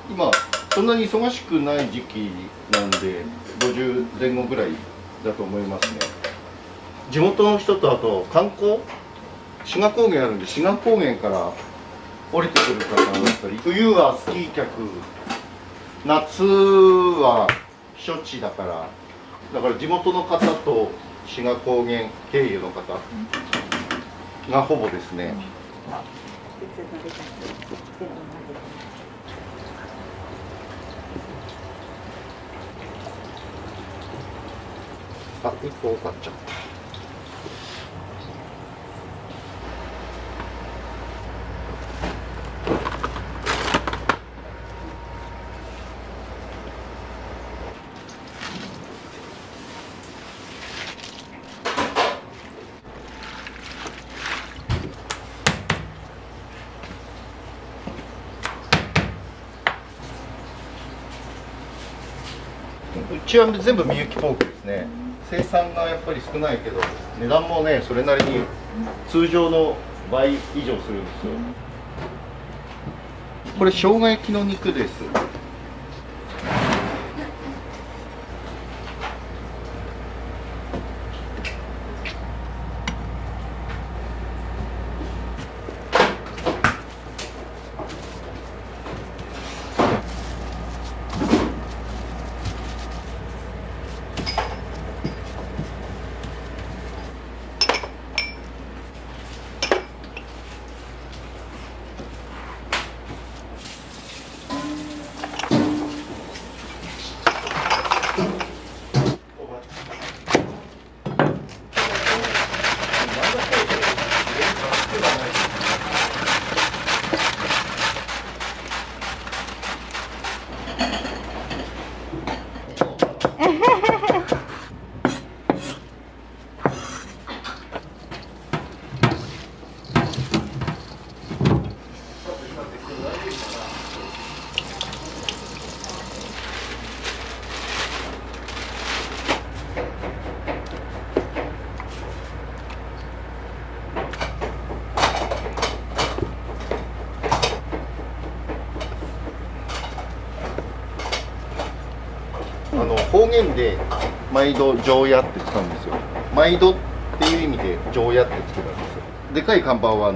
A: 今そんなに忙しくない時期なんで50前後ぐらいだと思いますね。地元の人とあと観光、志賀高原あるんで志賀高原から降りてくる方だったり、冬はスキー客、夏は避暑地だから地元の方と志賀高原経由の方がほぼですね。あ、1個多かっちゃった。うちは全部みゆきポークですね。生産がやっぱり少ないけど値段もねそれなりに通常の倍以上するんですよ。これ生姜焼きの肉です。方言で毎度常夜って使うんですよ。毎度っていう意味で常夜ってつけたんですよ。でかい看板は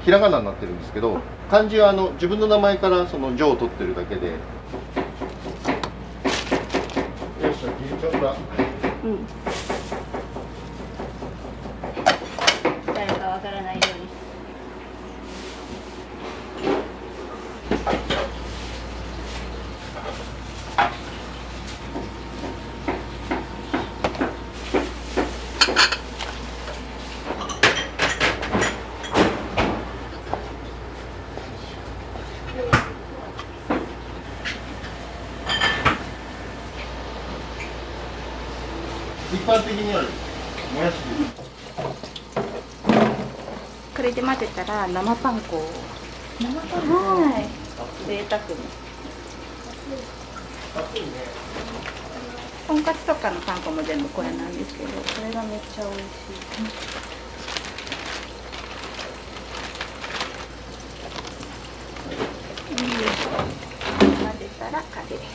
A: ひらがなになってるんですけど、漢字は自分の名前からその常を取ってるだけで。よいしょ、切りちょんだ。
Q: 誰かわからないように。
A: 一般的にはもやしです。
Q: これで混ぜたら生パン粉を。生パン粉。はい。贅沢に。とんかつとかのパン粉も全部これなんですけど、これがめっちゃ美味しい。混ぜたら完成です。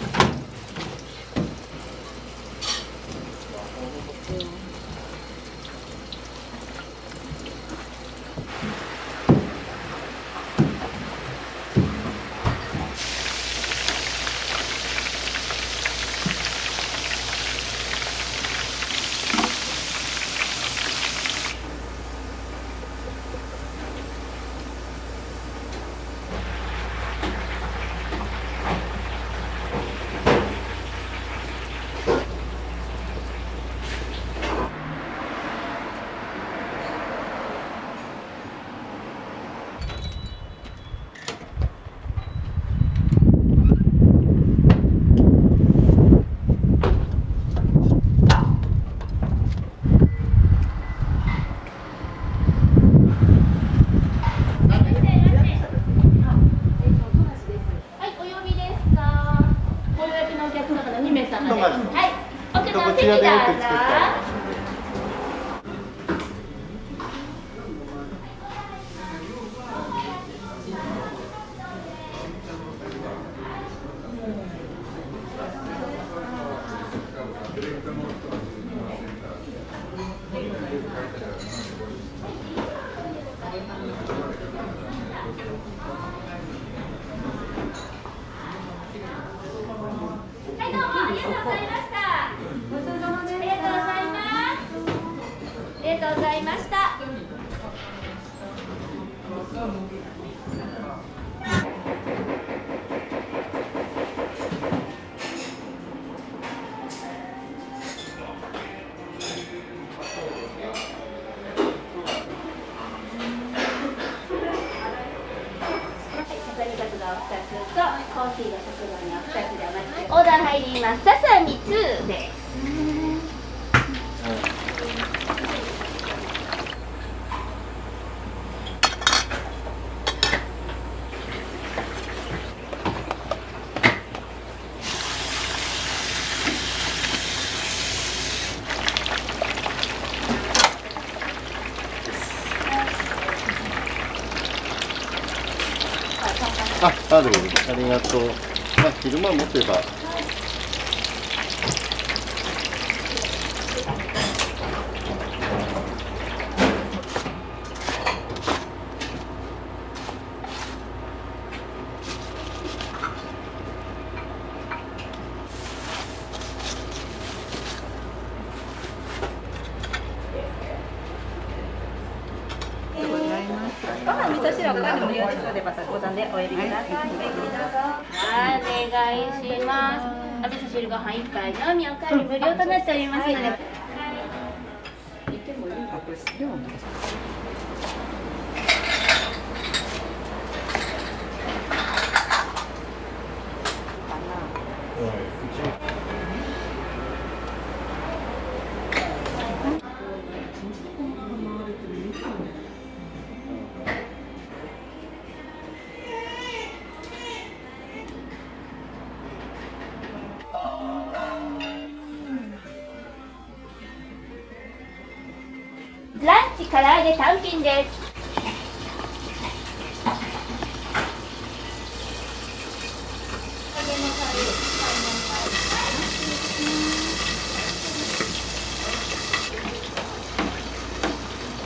Q: ちらでよく作ってあります。はい、どうもありがとうございました。ごちそうさまです。ありがとうございます。がとうございました。コーヒーの食後にお2つでお待ち。オーダー入ります。ささみ2です。
A: ある、ありがとう。まあ、昼間持てば。
Q: ご飯味噌汁おかわり無料ですので、またボタンでお選びください。はい、お願いします。お味噌汁ご飯一杯のみおかわり無料となっておりますので。ランチ唐揚げ単品です。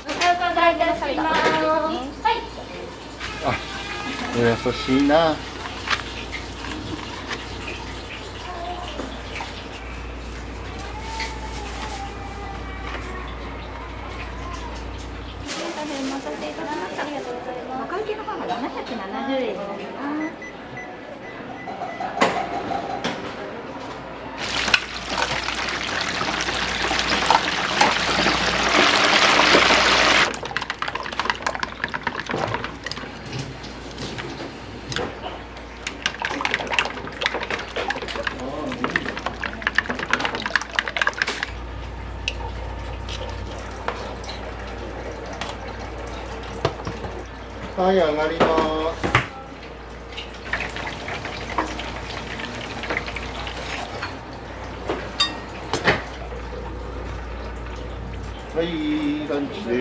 Q: お伺いいたします。はい。
A: お優しいな。
Q: お会計の方が770円になります。
A: はい、上がります。はい、ランチで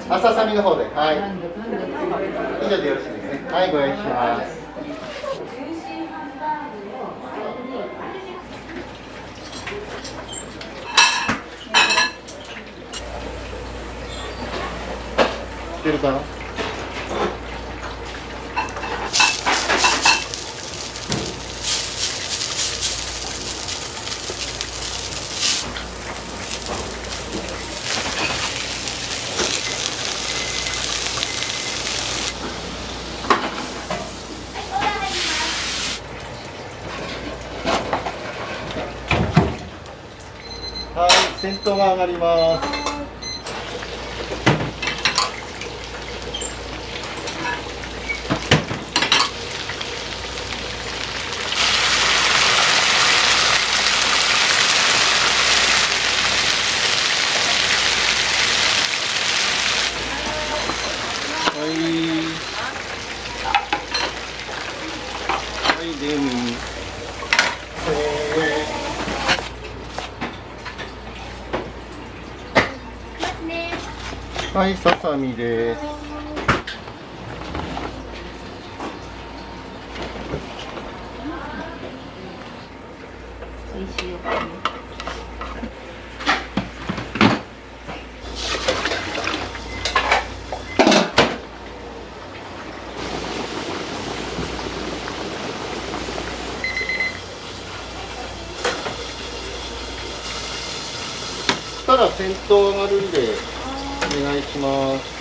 A: す。ささみの方で、はい。以上でよろしいですね。はい、ご用意します。いけるかな。はい、先頭が上がります。はい、ささみです。
Q: 美味しいよかね。
A: 先頭上がるんでお願いします。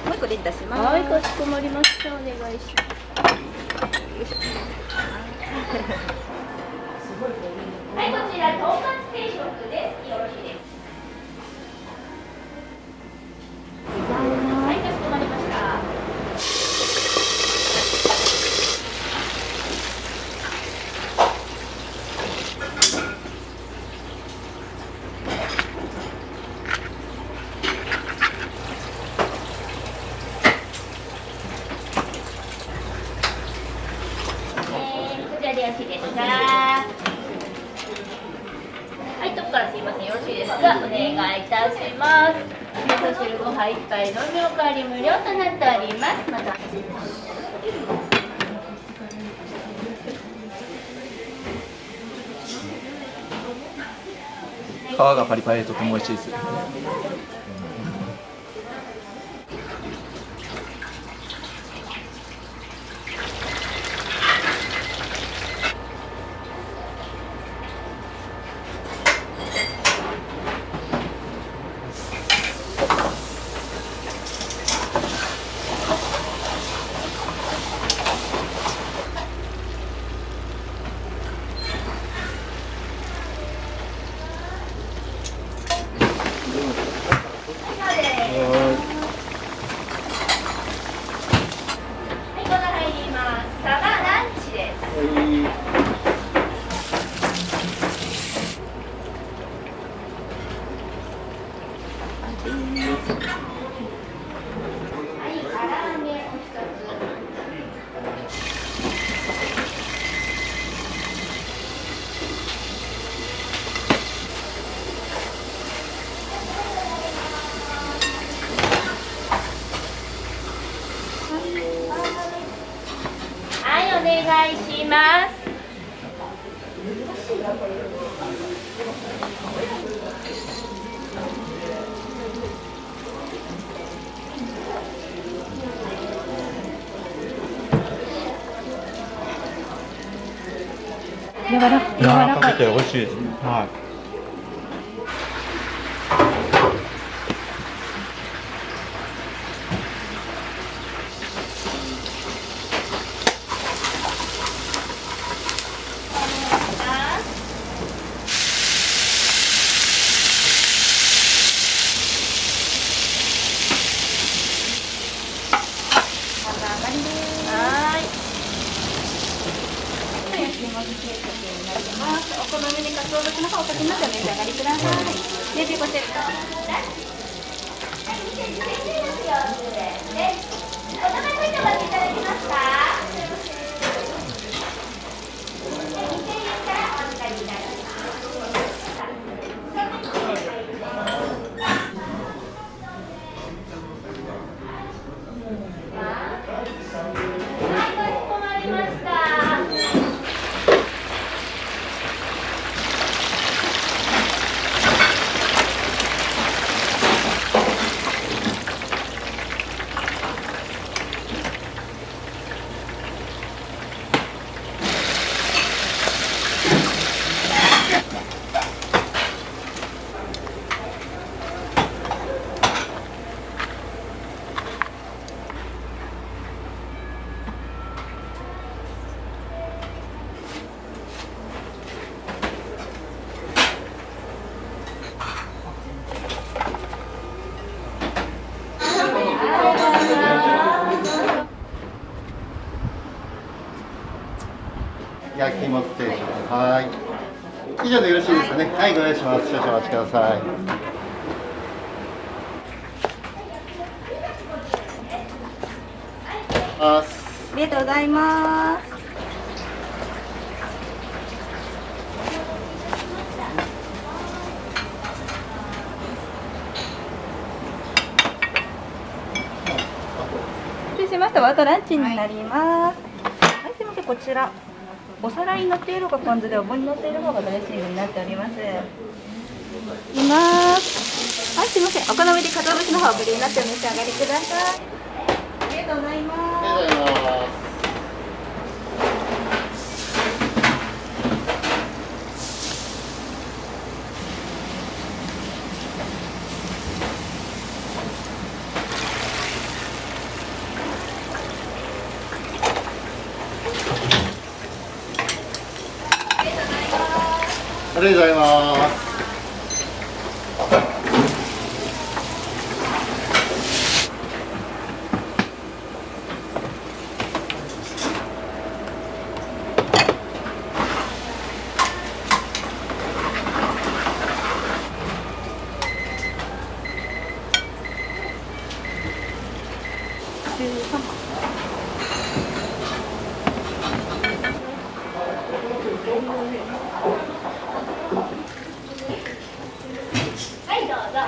Q: もう一個でいたします。
F: はい、かしこまりました。お願いします。
Q: はい、こちらとんかつ定食です。よろしいですか。はい、かしこまりました。こちらでよろしいですか。はい、トップからすいません、よろしいですか。お願いいたします。味噌汁5杯1杯のみおかわり無料となっております。また。
H: 皮がパリパリでとても美味しいです。
Q: はい、これ入ります。サバランチです。はい、唐揚げお一つ。はい、お願いします。
R: 柔らかい。
S: て美味しいです。はい。
Q: お好みでかつお節の方おかけになってお召し上がりください。で、こちら。お名前書いてもらっていただけますか。2000円からお預かりいただきます。
A: 焼き芋定食。はい。以上でよろしいですかね。はい、ご用意します。少々お待ちください。
Q: ありがとうございます。失礼しました。ワートランチになります。はい、すみません。こちらお皿に乗っているのがポン酢で、お盆に乗っているのがドレッシングになっております。います。はい、すいません。お好みで鰹節の方をぶりになってお召し上がりください。ありがとうございます。ありがとうございます。
A: ありがとうございます。
Q: はい、どうぞ。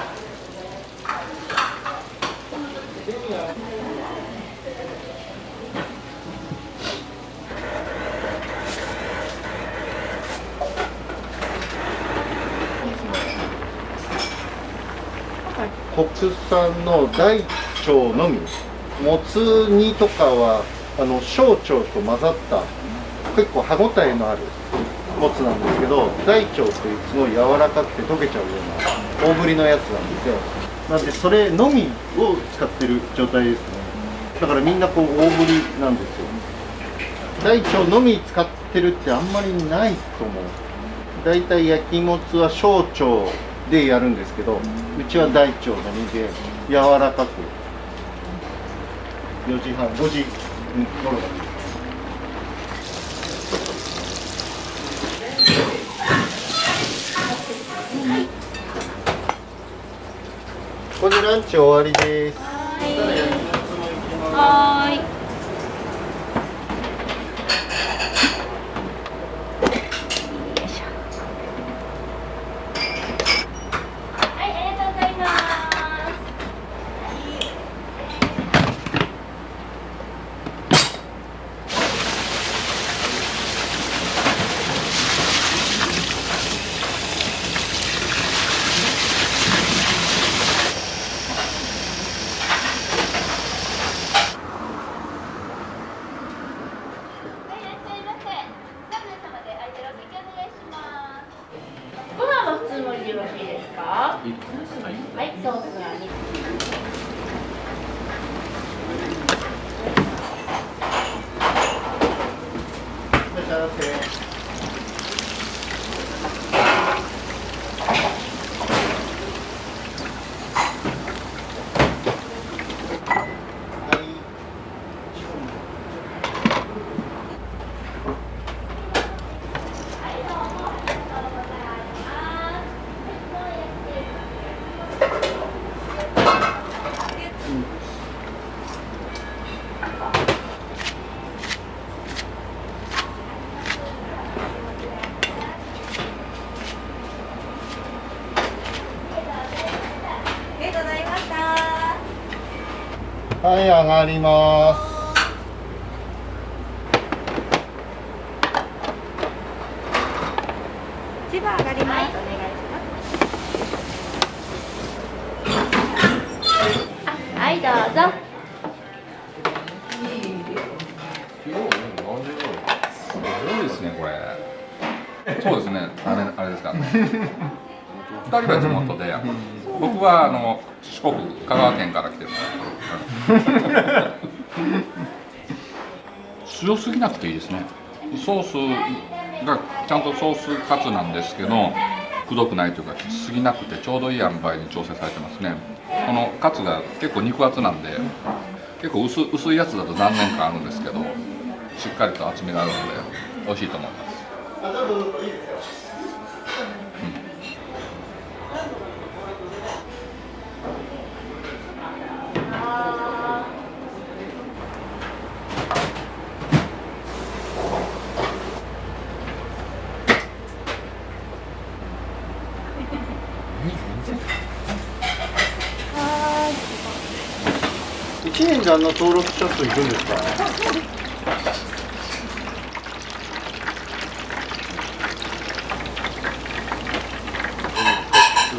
A: 国産の大腸のみ、もつ煮とかは小腸と混ざった結構歯ごたえのあるもつなんですけど、大腸っていうすごい柔らかくて溶けちゃうような大ぶりのやつなんですよ。なんでそれのみを使ってる状態ですね。だからみんなこう大ぶりなんですよ。大腸のみ使ってるってあんまりないと思う。だいたい焼きもつは小腸でやるんですけど、うちは大腸のみで柔らかく4時半5時頃まで。これでランチ終わりです。
Q: はーい。はい、ありがとうございますご飯は普通盛りでよろしいですか？はい、ソースが2。
A: いらっしゃいませ。はい、上がります。
Q: 一番上がります。お願いします。はい、どうぞ。
S: すごいですね、これ。そうですね、あれですかね。2人は地元で、僕は四国、香川県から来てる。強すぎなくていいですね。ソースがちゃんとソースカツなんですけど、くどくないというか、きつすぎなくてちょうどいい塩梅に調整されてますね。このカツが結構肉厚なんで、結構薄いやつだと何年かあるんですけど、しっかりと厚みがあるので美味しいと思います。
A: 1年であんな登録者数いくんですか？す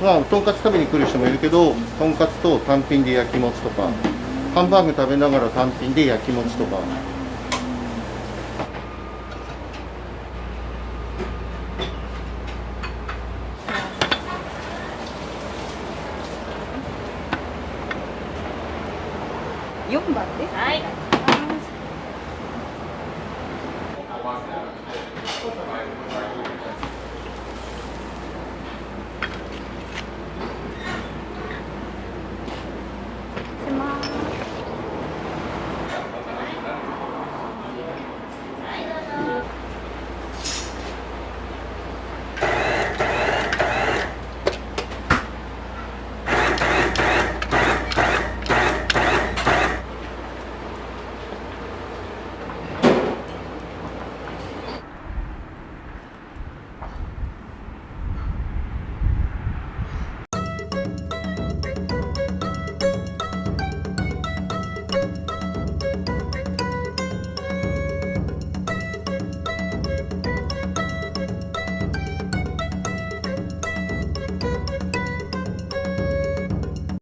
A: まあとんかつ食べに来る人もいるけど、とんかつと単品で焼きもちとか、ハンバーグ食べながら単品で焼きもちとか。
Q: 4番です。はい。